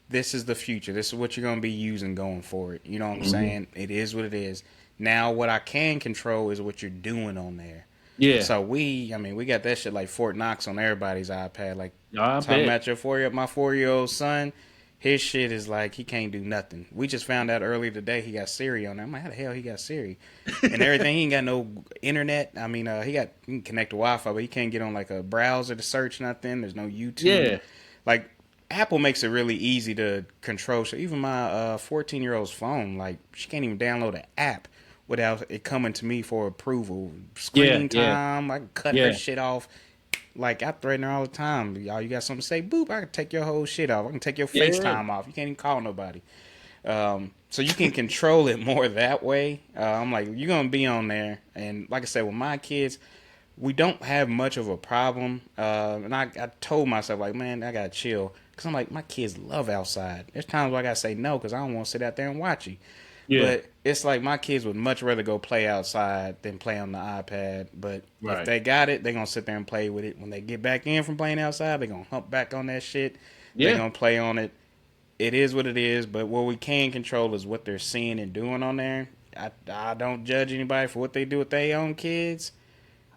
this is the future. This is what you're gonna be using going forward. You know what I'm Hmm. saying? It is what it is. Now, what I can control is what you're doing on there. Yeah, So I mean, we got that shit like Fort Knox on everybody's iPad. Like I talking bet. about my 4-year old son, his shit is like he can't do nothing. We just found out earlier today he got Siri on there. I'm like, how the hell he got Siri and everything? He ain't got no internet. I mean, he can connect to Wi-Fi, but he can't get on like a browser to search nothing. There's no YouTube. Yeah, Like Apple makes it really easy to control. So even my 14-year-old's phone, like she can't even download an app without it coming to me for approval. yeah, Screen yeah, time, I can cut her yeah, shit off. Like I threaten her all the time. Y'all, you got something to say? Boop! I can take your whole shit off. I can take your yeah, FaceTime off. You can't even call nobody. So you can control it more that way. I'm like, you're gonna be on there, and like I said, with my kids, we don't have much of a problem. And I told myself like, man, I gotta chill because I'm like, my kids love outside. There's times where I gotta say no because I don't want to sit out there and watch you. yeah. But it's like my kids would much rather go play outside than play on the iPad. But if Right. they got it, they're gonna sit there and play with it. When they get back in from playing outside, they're gonna hump back on that shit. They're Yeah. gonna play on it. It is what it is. But what we can control is what they're seeing and doing on there. I don't judge anybody for what they do with their own kids.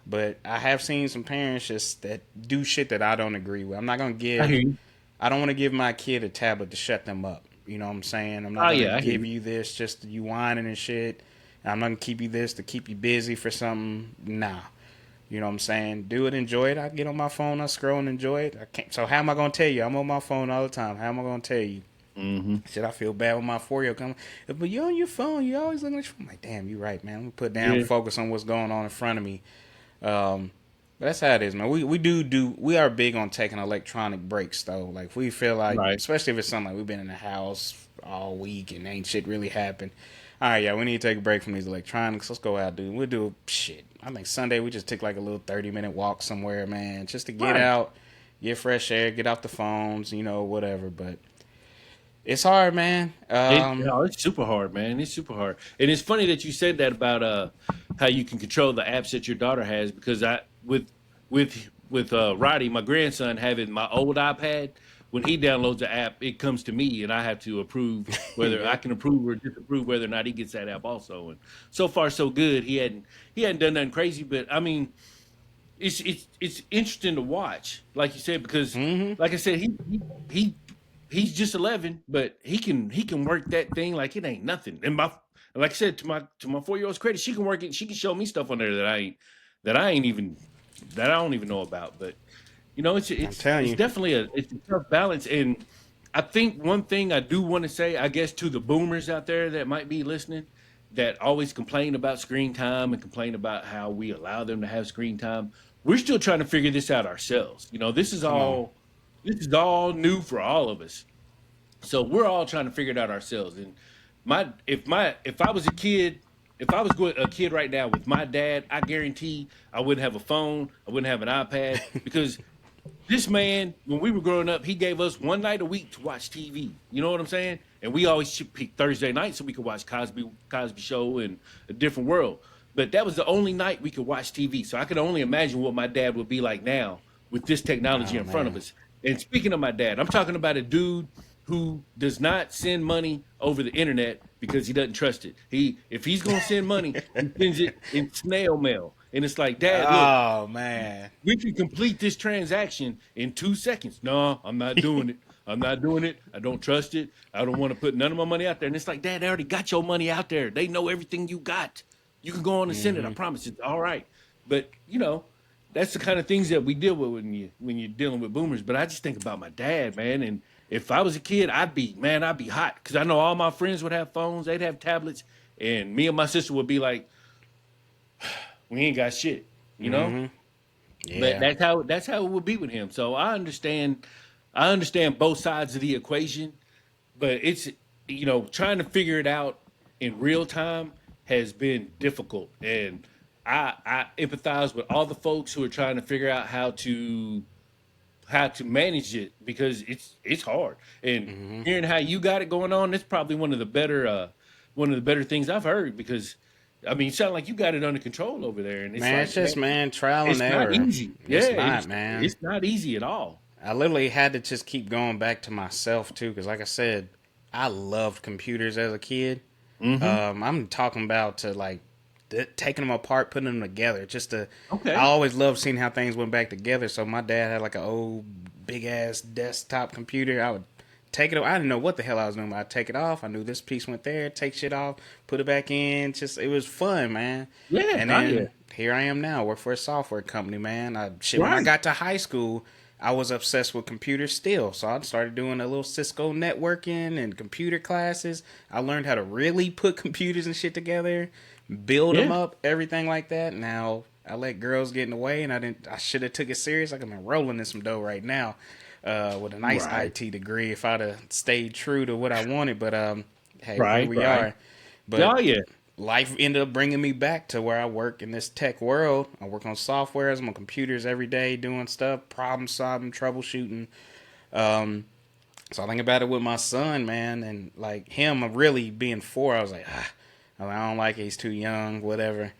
But I have seen some parents just that do shit that I don't agree with. I hear you. I don't want to give my kid a tablet to shut them up. You know what I'm saying? I'm not Oh gonna yeah, I hear give you. you this just to you whining and shit. I'm not gonna keep you this to keep you busy for something. Nah. You know what I'm saying? Do it, enjoy it. I get on my phone, I scroll and enjoy it. I can't. So how am I gonna tell you? I'm on my phone all the time. How am I gonna tell you? Hmm. Shit, I feel bad with my 4-year coming. But you're on your phone. You always looking at your phone. I'm like, damn, you're right, man. Let me put down, Yeah. focus on what's going on in front of me. But that's how it is, man. We are big on taking electronic breaks though. Like we feel like, Right. especially if it's something like we've been in the house all week and ain't shit really happened. All right, yeah, we need to take a break from these electronics. Let's go out, dude. We'll do shit. I think Sunday we just took like a little 30-minute walk somewhere, man, just to get Right. out, get fresh air, get off the phones, whatever. But it's hard, man. It's super hard, man. It's super hard. And it's funny that you said that about how you can control the apps that your daughter has because I with Roddy, my grandson, having my old iPad, when he downloads the app, it comes to me and I have to approve whether Yeah, I can approve or disapprove whether or not he gets that app also. And so far so good. He hadn't done nothing crazy, but I mean it's interesting to watch, like you said, because mm-hmm. like I said, he he's just 11, but he can work that thing like it ain't nothing. And like I said, to my 4-year old's credit, she can work it. She can show me stuff on there that I ain't even that I don't even know about. But it's I'm it's telling it's you. definitely it's a tough balance. And I think one thing I do want to say, I guess, to the boomers out there that might be listening, that always complain about screen time and complain about how we allow them to have screen time. We're still trying to figure this out ourselves. Come on. This is all new for all of us. So we're all trying to figure it out ourselves. And if I was a kid, if I was a kid right now with my dad, I guarantee I wouldn't have a phone, I wouldn't have an iPad because this man, when we were growing up, he gave us one night a week to watch TV. You know what I'm saying? And we always pick Thursday night so we could watch Cosby Show and A Different World. But that was the only night we could watch TV. So I could only imagine what my dad would be like now with this technology Oh in front of man. us. And speaking of my dad, I'm talking about a dude who does not send money over the internet because he doesn't trust it. If he's gonna send money, he sends it in snail mail. And it's like, Dad, look, Oh man. we can complete this transaction in 2 seconds. No, I'm not doing it. I'm not doing it. I don't trust it. I don't want to put none of my money out there. And it's like, Dad, they already got your money out there. They know everything you got. You can go on and send it. I Mm-hmm. promise it's all right. But that's the kind of things that we deal with when you're dealing with boomers. But I just think about my dad, man. And if I was a kid, I'd be hot because I know all my friends would have phones. They'd have tablets, and me and my sister would be like, we ain't got shit, you know. Mm-hmm. But Yeah. that's how it would be with him. So I understand both sides of the equation, but it's trying to figure it out in real time has been difficult, and I empathize with all the folks who are trying to figure out how to manage it because it's hard. And Mm-hmm. hearing how you got it going on, it's probably one of the better things I've heard because I mean, you sound like you got it under control over there, and it's Man, it's like, just, man, man, trial and it's not error. easy. Yeah, It's not, it's man. it's not easy at all. I literally had to just keep going back to myself too, because like I said, I loved computers as a kid. Hmm. I'm talking about to like taking them apart, putting them together. I Okay. always loved seeing how things went back together. So my dad had like an old big ass desktop computer. I would take it. I didn't know what the hell I was doing. But I'd take it off. I knew this piece went there. Take shit off, put it back in. Just it was fun, man. Yeah. And Oh yeah. then here I am now. Work for a software company, man. When I Right. got to high school, I was obsessed with computers still. So I started doing a little Cisco networking and computer classes. I learned how to really put computers and shit together, build them Yeah. up, everything like that. Now I let girls get in the way, and I didn't. I should have took it serious. Like I'm rolling in some dough right now, with a nice Right. IT degree. If I'd have stayed true to what I wanted, but hey, here Right. we Right. are. But Oh yeah. life ended up bringing me back to where I work in this tech world. I work on softwares, I'm on computers every day, doing stuff, problem solving, troubleshooting. Um, so I think about it with my son, man, and like him really being 4. I was like, I don't like it. He's too young, whatever.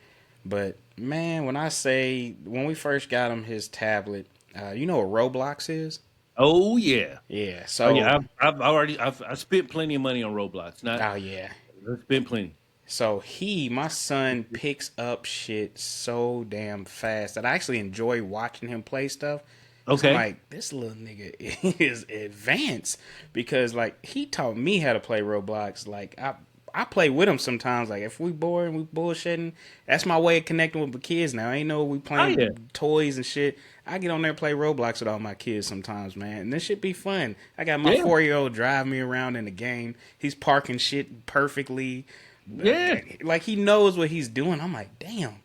But man, when we first got him his tablet, you know what Roblox is? Oh yeah. Yeah. Oh yeah. So, I've spent plenty of money on Roblox. Not oh yeah. I've spent plenty. So my son picks up shit so damn fast that I actually enjoy watching him play stuff. Cause I'm Okay. like, this little nigga is advanced because like he taught me how to play Roblox. Like I play with him sometimes. Like if we bored and we bullshitting, that's my way of connecting with the kids now. Ain't no we Oh yeah. playing toys and shit. I get on there and play Roblox with all my kids sometimes, man. And this should be fun. I got my Yeah. 4-year-old drive me around in the game. He's parking shit perfectly. Yeah. Like he knows what he's doing. I'm like, damn.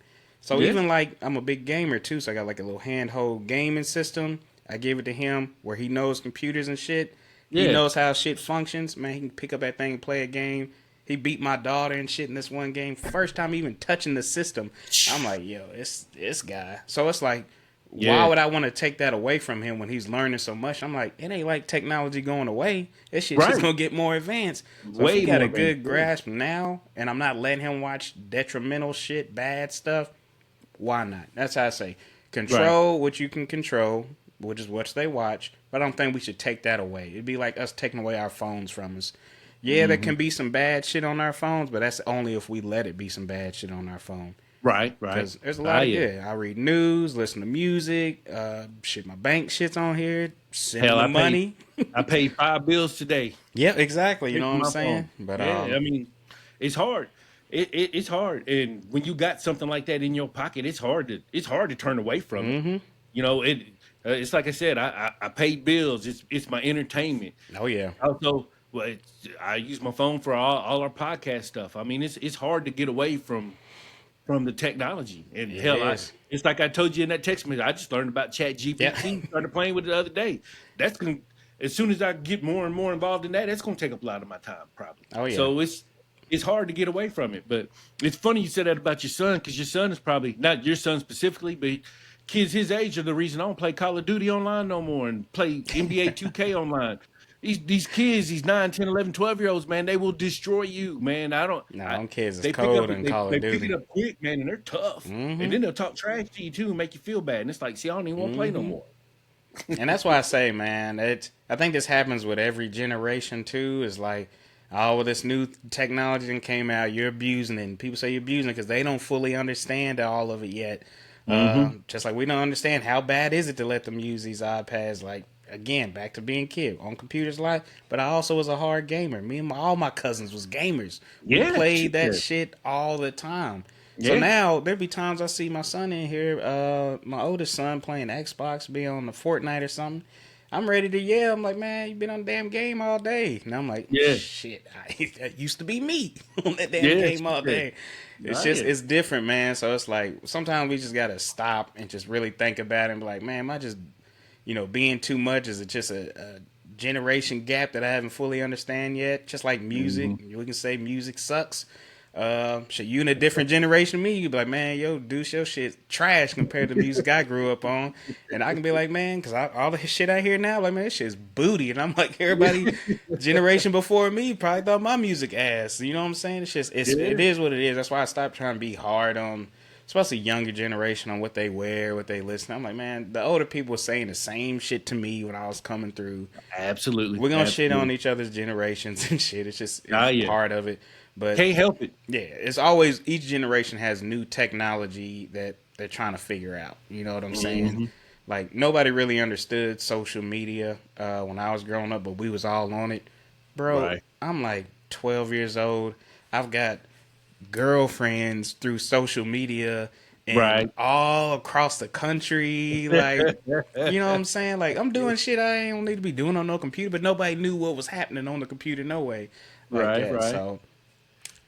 So Yeah. even like I'm a big gamer too, so I got like a little handheld gaming system. I gave it to him where he knows computers and shit. He Yeah. knows how shit functions. Man, he can pick up that thing and play a game. He beat my daughter and shit in this one game. First time even touching the system. I'm like, yo, it's this guy. So it's like, why Yeah. would I want to take that away from him when he's learning so much? I'm like, it ain't like technology going away. This shit's just Right. gonna get more advanced. So if he Way got more a advanced. good grasp now, and I'm not letting him watch detrimental shit, bad stuff, why not? That's how I say. Right. Control what you can control, which is what they watch. But I don't think we should take that away. It'd be like us taking away our phones from us. Yeah, there Hmm. can be some bad shit on our phones, but that's only if we let it be some bad shit on our phone. Right. Right. Because there's a Ah, lot of yeah. good. I read news, listen to music, shit, my bank shit's on here, sending Hell, the money. I paid 5 bills today. Yeah, exactly. You Straight know to what I'm my saying? phone. But Yeah, I mean, it's hard. It's hard, and when you got something like that in your pocket, it's hard to turn away from it. mm-hmm. It's like I said, I paid bills. It's my entertainment. Oh yeah. Also, well, I use my phone for all our podcast stuff. I mean, it's hard to get away from the technology. And It hell, is. it's like I told you in that text message. I just learned about Chat Yeah. GPT. Started playing with it the other day. That's going as soon as I get more and more involved in that, that's gonna take up a lot of my time, probably. Oh yeah. So it's hard to get away from it. But it's funny you said that about your son, because your son is probably not your son specifically, but kids his age are the reason I don't play Call of Duty online no more and play NBA 2K online. These kids, these 9, 10, 11, 12 year olds, man, they will destroy you, man. Nah, them kids is They pick up cold in Call they of pick it Duty. up quick, man, and they're tough. And Mm-hmm. then they'll talk trash to you too and make you feel bad. And it's like, see, I don't even want to play no Mm-hmm. more. And that's why I say, man, I think this happens with every generation too. Is like, oh, well, this new technology that came out, you're abusing it. And people say you're abusing it because they don't fully understand all of it yet. Mm-hmm. Just like we don't understand how bad is it to let them use these iPads. Like again, back to being a kid on computers life. But I also was a hard gamer. Me and all my cousins was gamers. We Yeah, played that yeah, shit all the time. So yeah. now there be times I see my son in here, my oldest son playing Xbox, be on the Fortnite or something. I'm ready to yell. I'm like, man, you been on the damn game all day. And I'm like, Yeah. shit, that used to be me on that damn Yes. game all Yeah. day. It's Ah, just, yeah. it's different, man. So it's like, sometimes we just got to stop and just really think about it and be like, man, am I just, being too much? Is it just a generation gap that I haven't fully understand yet? Just like music, Mhm. we can say music sucks. Shit, you in a different generation than me, you be like, man, yo, Deuce, your shit trash compared to the music I grew up on. And I can be like, man, because all the shit I hear now, like, man, this shit's booty. And I'm like, everybody generation before me probably thought my music ass. You know what I'm saying? It's just, it Yeah. is what it is. That's why I stopped trying to be hard on, especially younger generation, on what they wear, what they listen. I'm like, man, the older people were saying the same shit to me when I was coming through. Absolutely. We're gonna shit on Absolutely. each other's generations and shit. Ah, It's yeah. part of it. But Can't help it. yeah, it's always each generation has new technology that they're trying to figure out. You know what I'm saying? Hmm. Like nobody really understood social media when I was growing up, but we was all on it, bro. Right. I'm like 12 years old. I've got girlfriends through social media and Right. all across the country. Like, you know what I'm saying? Like, I'm doing shit I ain't need to be doing on no computer, but nobody knew what was happening on the computer, no way, like Right. that. Right. So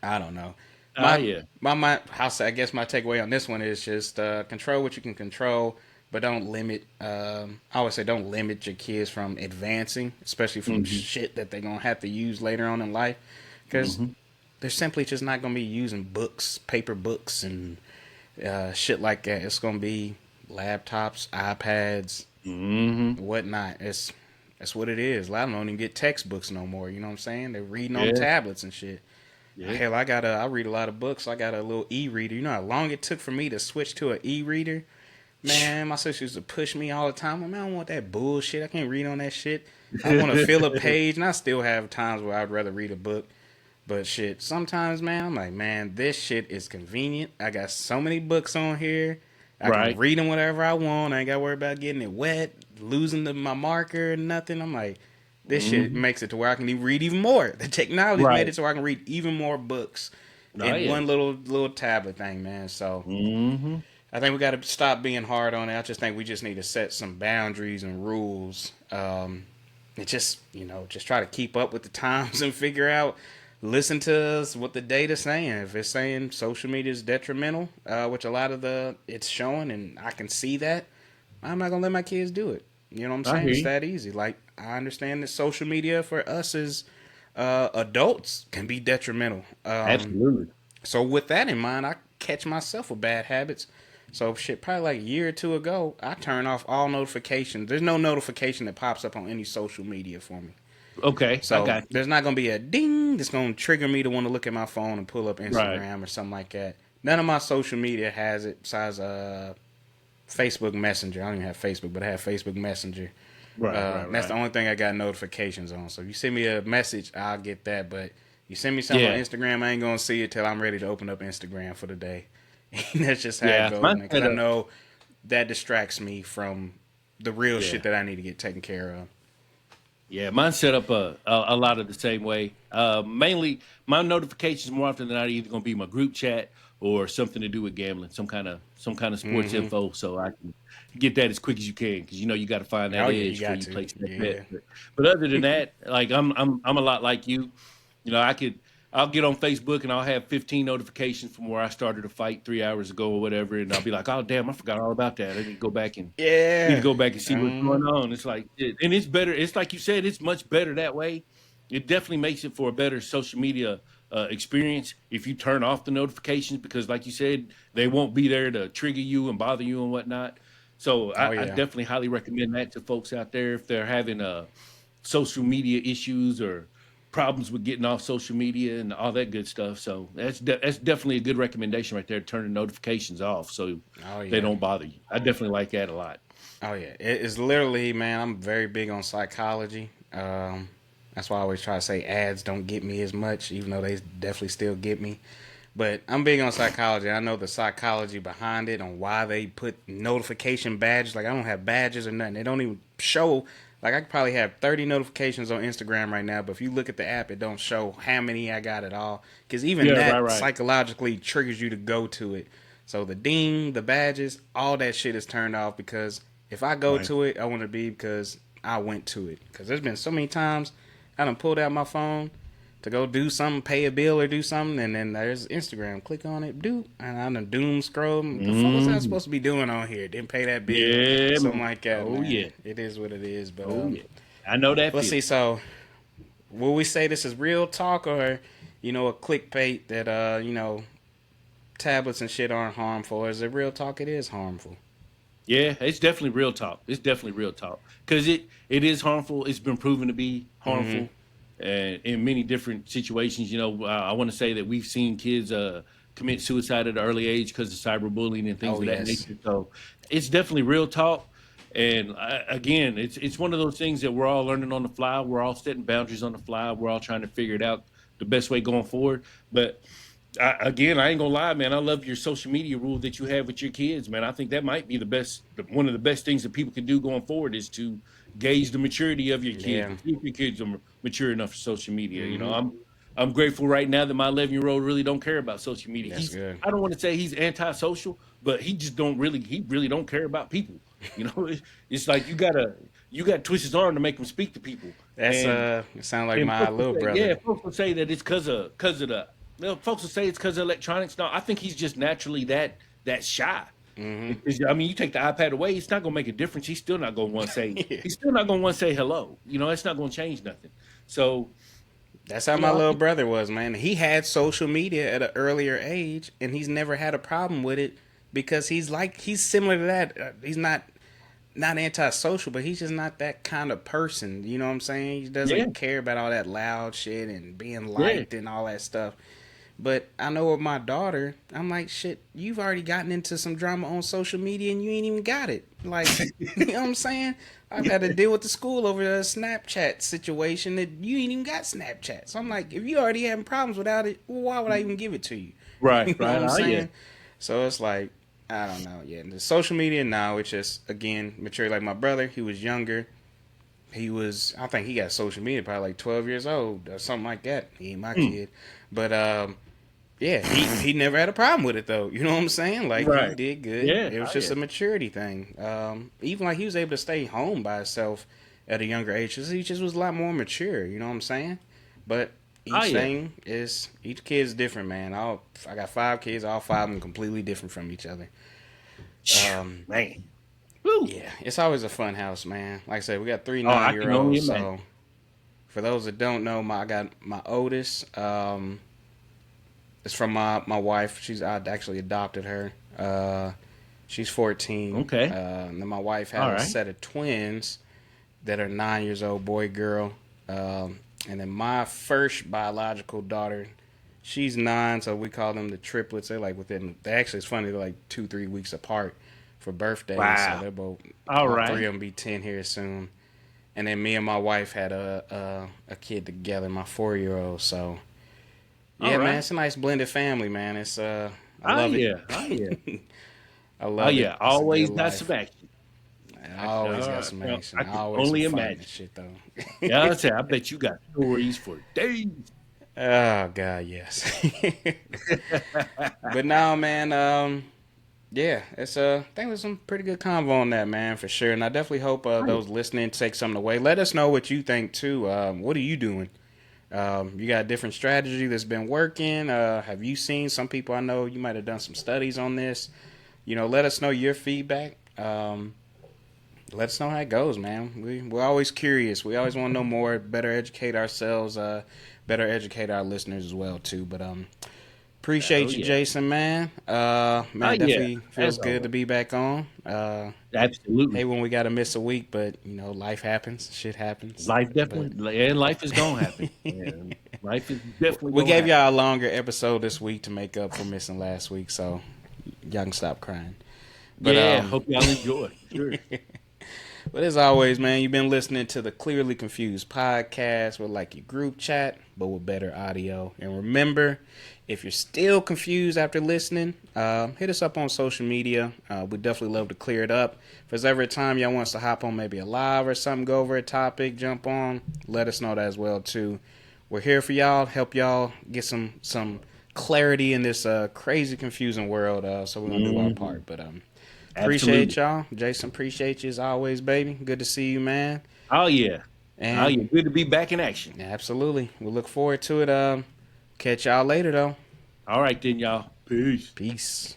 I don't know. Ah, My yeah. I guess my takeaway on this one is just control what you can control, but don't limit. I always say don't limit your kids from advancing, especially from Hmm. shit that they're gonna have to use later on in life, because Hmm. they're simply just not gonna be using books, paper books, and shit like that. It's gonna be laptops, iPads, Hmm. whatnot. That's what it is. A lot of them don't even get textbooks no more. You know what I'm saying? They're reading on Yeah. tablets and shit. Yeah. Hell, I read a lot of books. I got a little e-reader. You know how long it took for me to switch to an e-reader? Man, my sister used to push me all the time. Man, I don't want that bullshit. I can't read on that shit. I want to fill a page, and I still have times where I'd rather read a book. But shit, sometimes, man, I'm like, man, this shit is convenient. I got so many books on here. I can Right. read them whatever I want. I ain't got to worry about getting it wet, losing my marker, nothing. I'm like, this shit Hmm. makes it to where I can read even more. The technology's made Right. it so I can read even more books Ah, in yeah. one little tablet thing, man. So Hmm. I think we got to stop being hard on it. I just think we just need to set some boundaries and rules. And just try to keep up with the times and figure out, listen to us, what the data's saying. If it's saying social media is detrimental, which a lot of it's showing, and I can see that, I'm not gonna let my kids do it. You know what I'm I saying? hear It's you. that easy. Like I understand that social media for us as adults can be detrimental. Absolutely. So with that in mind, I catch myself with bad habits. So shit, probably like a year or two ago, I turn off all notifications. There's no notification that pops up on any social media for me. Okay, I So got you. there's not gonna be a ding that's gonna trigger me to want to look at my phone and pull up Right, Instagram or something like that. None of my social media has it besides Facebook Messenger. I don't even have Facebook, but I have Facebook Messenger. right, right, That's the right. only thing I got notifications on. So if you send me a message, I'll get that. But you send me something on Yeah, Instagram, I ain't gonna see it till I'm ready to open up Instagram for the day. That's just how it yeah. goes, Mine man. Because set I up. know that distracts me from the real Yeah, shit that I need to get taken care of. yeah. Mine set up a lot of the same way. Mainly, my notifications more often than not are either going to be my group chat or something to do with gambling, some kind of sports Mm-hmm. info, so I can get that as quick as you can because you got to find Oh that yeah, you edge before got you to. place that bet. Yeah. But other than that, like I'm a lot like you. I'll get on Facebook and I'll have 15 notifications from where I started a fight 3 hours ago or whatever, and I'll be like, oh damn, I forgot all about that. I need to Yeah. go back and see what's Mm-hmm. going on. It's like, and it's better. It's like you said, it's much better that way. It definitely makes it for a better social media experience if you turn off the notifications because, like you said, they won't be there to trigger you and bother you and whatnot. So Oh I yeah. definitely highly recommend that to folks out there if they're having social media issues or problems with getting off social media and all that good stuff. So that's definitely a good recommendation right there. Turn the notifications off so Oh they yeah. don't bother you. I definitely like that a lot. Oh yeah, it's literally, man. I'm very big on psychology. That's why I always try to say ads don't get me as much, even though they definitely still get me. But I'm big on psychology. I know the psychology behind it on why they put notification badges. Like I don't have badges or nothing. They don't even show. Like I could probably have 30 notifications on Instagram right now, but if you look at the app, it don't show how many I got at all. Because even Yeah, right, that right. psychologically triggers you to go to it. So the ding, the badges, all that shit is turned off because if I go Right. to it, I want to be because I went to it. Because there's been so many times I done pulled out my phone to go do something, pay a bill or do something, and then there's Instagram. Click on it, do, and I done doom scroll. The fuck was I Mhm. supposed to be doing on here? Didn't pay that bill, Yeah, something man. like that, Oh man. yeah. It is what it is. But Oh yeah. I know that let's see. feeling. So, will we say this is real talk or, a clickbait that tablets and shit aren't harmful? Or is it real talk? It is harmful. Yeah, it's definitely real talk. It's definitely real talk because it is harmful. It's been proven to be Mm-hmm. harmful, and in many different situations. I want to say that we've seen kids commit suicide at an early age because of cyberbullying and things Oh of that yes. nature. So it's definitely real talk. And again, it's one of those things that we're all learning on the fly. We're all setting boundaries on the fly. We're all trying to figure it out the best way going forward. But I ain't gonna lie, man. I love your social media rule that you have with your kids, man. I think that might be one of the best things that people can do going forward is to gauge the maturity of your kids Yeah. and see if your kids are mature enough for social media. Mm-hmm. I'm grateful right now that my 11-year-old really don't care about social media. That's good. I don't want to say he's antisocial, but he really don't care about people. It's like you got to twist his arm to make him speak to people, That's and it sounds like and my folks will little say, yeah, brother. folks will say that it's because of the. Well, folks will say it's because of electronics. No, I think he's just naturally that shy. Mm-hmm. I mean, you take the iPad away, it's not gonna make a difference. He's still not gonna want to say. Yeah. He's still not gonna want to say hello. It's not gonna change nothing. So, That's how my I little think, brother was, man. He had social media at an earlier age, and he's never had a problem with it because he's similar to that. He's not antisocial, but he's just not that kind of person. You know what I'm saying? He yeah, doesn't care about all that loud shit and being yeah, liked and all that stuff. But I know with my daughter, I'm like, shit, you've already gotten into some drama on social media and you ain't even got it. Like, you know what I'm saying? I've had to deal with the school over a Snapchat situation that you ain't even got Snapchat. So I'm like, if you already having problems without it, well, why would I even give it to you? right, You know what right. I'm Oh yeah, saying? So it's like, I don't know. Yeah, the social media now, it's just, again, mature. Like my brother, he was younger. I think he got social media probably like 12 years old or something like that. He ain't my Mm, kid. But yeah, he never had a problem with it though. You know what I'm saying? Like he right. did good. Yeah, It was oh just yeah, a maturity thing. Even like he was able to stay home by himself at a younger age. He just was a lot more mature. You know what I'm saying? But oh each yeah. thing is each kid is different, man. I got 5 kids. All 5 of them completely different from each other. Um, Man, Woo. Yeah, it's always a fun house, man. Like I said, we got three Oh, nine I year can only olds. imagine. So for those that don't know, I got my oldest. It's from my wife. I actually adopted her. She's 14. Okay. And then my wife had All a right. set of twins that are 9 years old, boy, girl. And then my first biological daughter, she's 9, so we call them the triplets. They're like they actually, it's funny, they're like 2, 3 weeks apart for birthdays. So Wow. they're both, All all three right. of them be 10 here soon. And then me and my wife had a kid together, my 4 year old. So All yeah, man, right. it's a nice blended family, man. I Oh love it. yeah. Oh yeah. I Oh love it. yeah. It's a good Always got some life. action. I always got some Well, action. I can Always some only fighting and imagine. shit though. Yeah, I say, I bet you got stories for days. Oh God, yes. But now, man, yeah, it's I think there's some pretty good convo on that, man, for sure. And I definitely hope Oh, yeah. those listening take something away. Let us know what you think too. What are you doing? You got a different strategy that's been working? Have you seen some people? I know you might have done some studies on this. Let us know your feedback. Let us know how it goes, man. We're always curious. We always want to know more, better educate ourselves, better educate our listeners as well too. But Oh appreciate you, yeah. Jason, man. Oh Man, yeah. definitely As feels good to always. be back on. Hey, Absolutely. when we got to miss a week, but life happens, shit happens. Life But definitely, and life is gonna happen. And life is definitely we gonna gave happen. y'all a longer episode this week to make up for missing last week, so y'all can stop crying. But Yeah. Hope y'all enjoy. Sure. But as always, man, you've been listening to the Clearly Confused podcast with like your group chat, but with better audio. And remember, if you're still confused after listening, hit us up on social media. We'd definitely love to clear it up. If there's ever a time y'all want us to hop on maybe a live or something, go over a topic, jump on, let us know that as well too. We're here for y'all, help y'all get some clarity in this crazy, confusing world. So we're gonna do our Hmm. part. But appreciate Absolutely. y'all. Jason, appreciate you as always, baby. Good to see you, man. Oh yeah. Oh And yeah. Good to be back in action. absolutely. We'll look forward to it. Catch y'all later, though. All right then, y'all. Peace. Peace.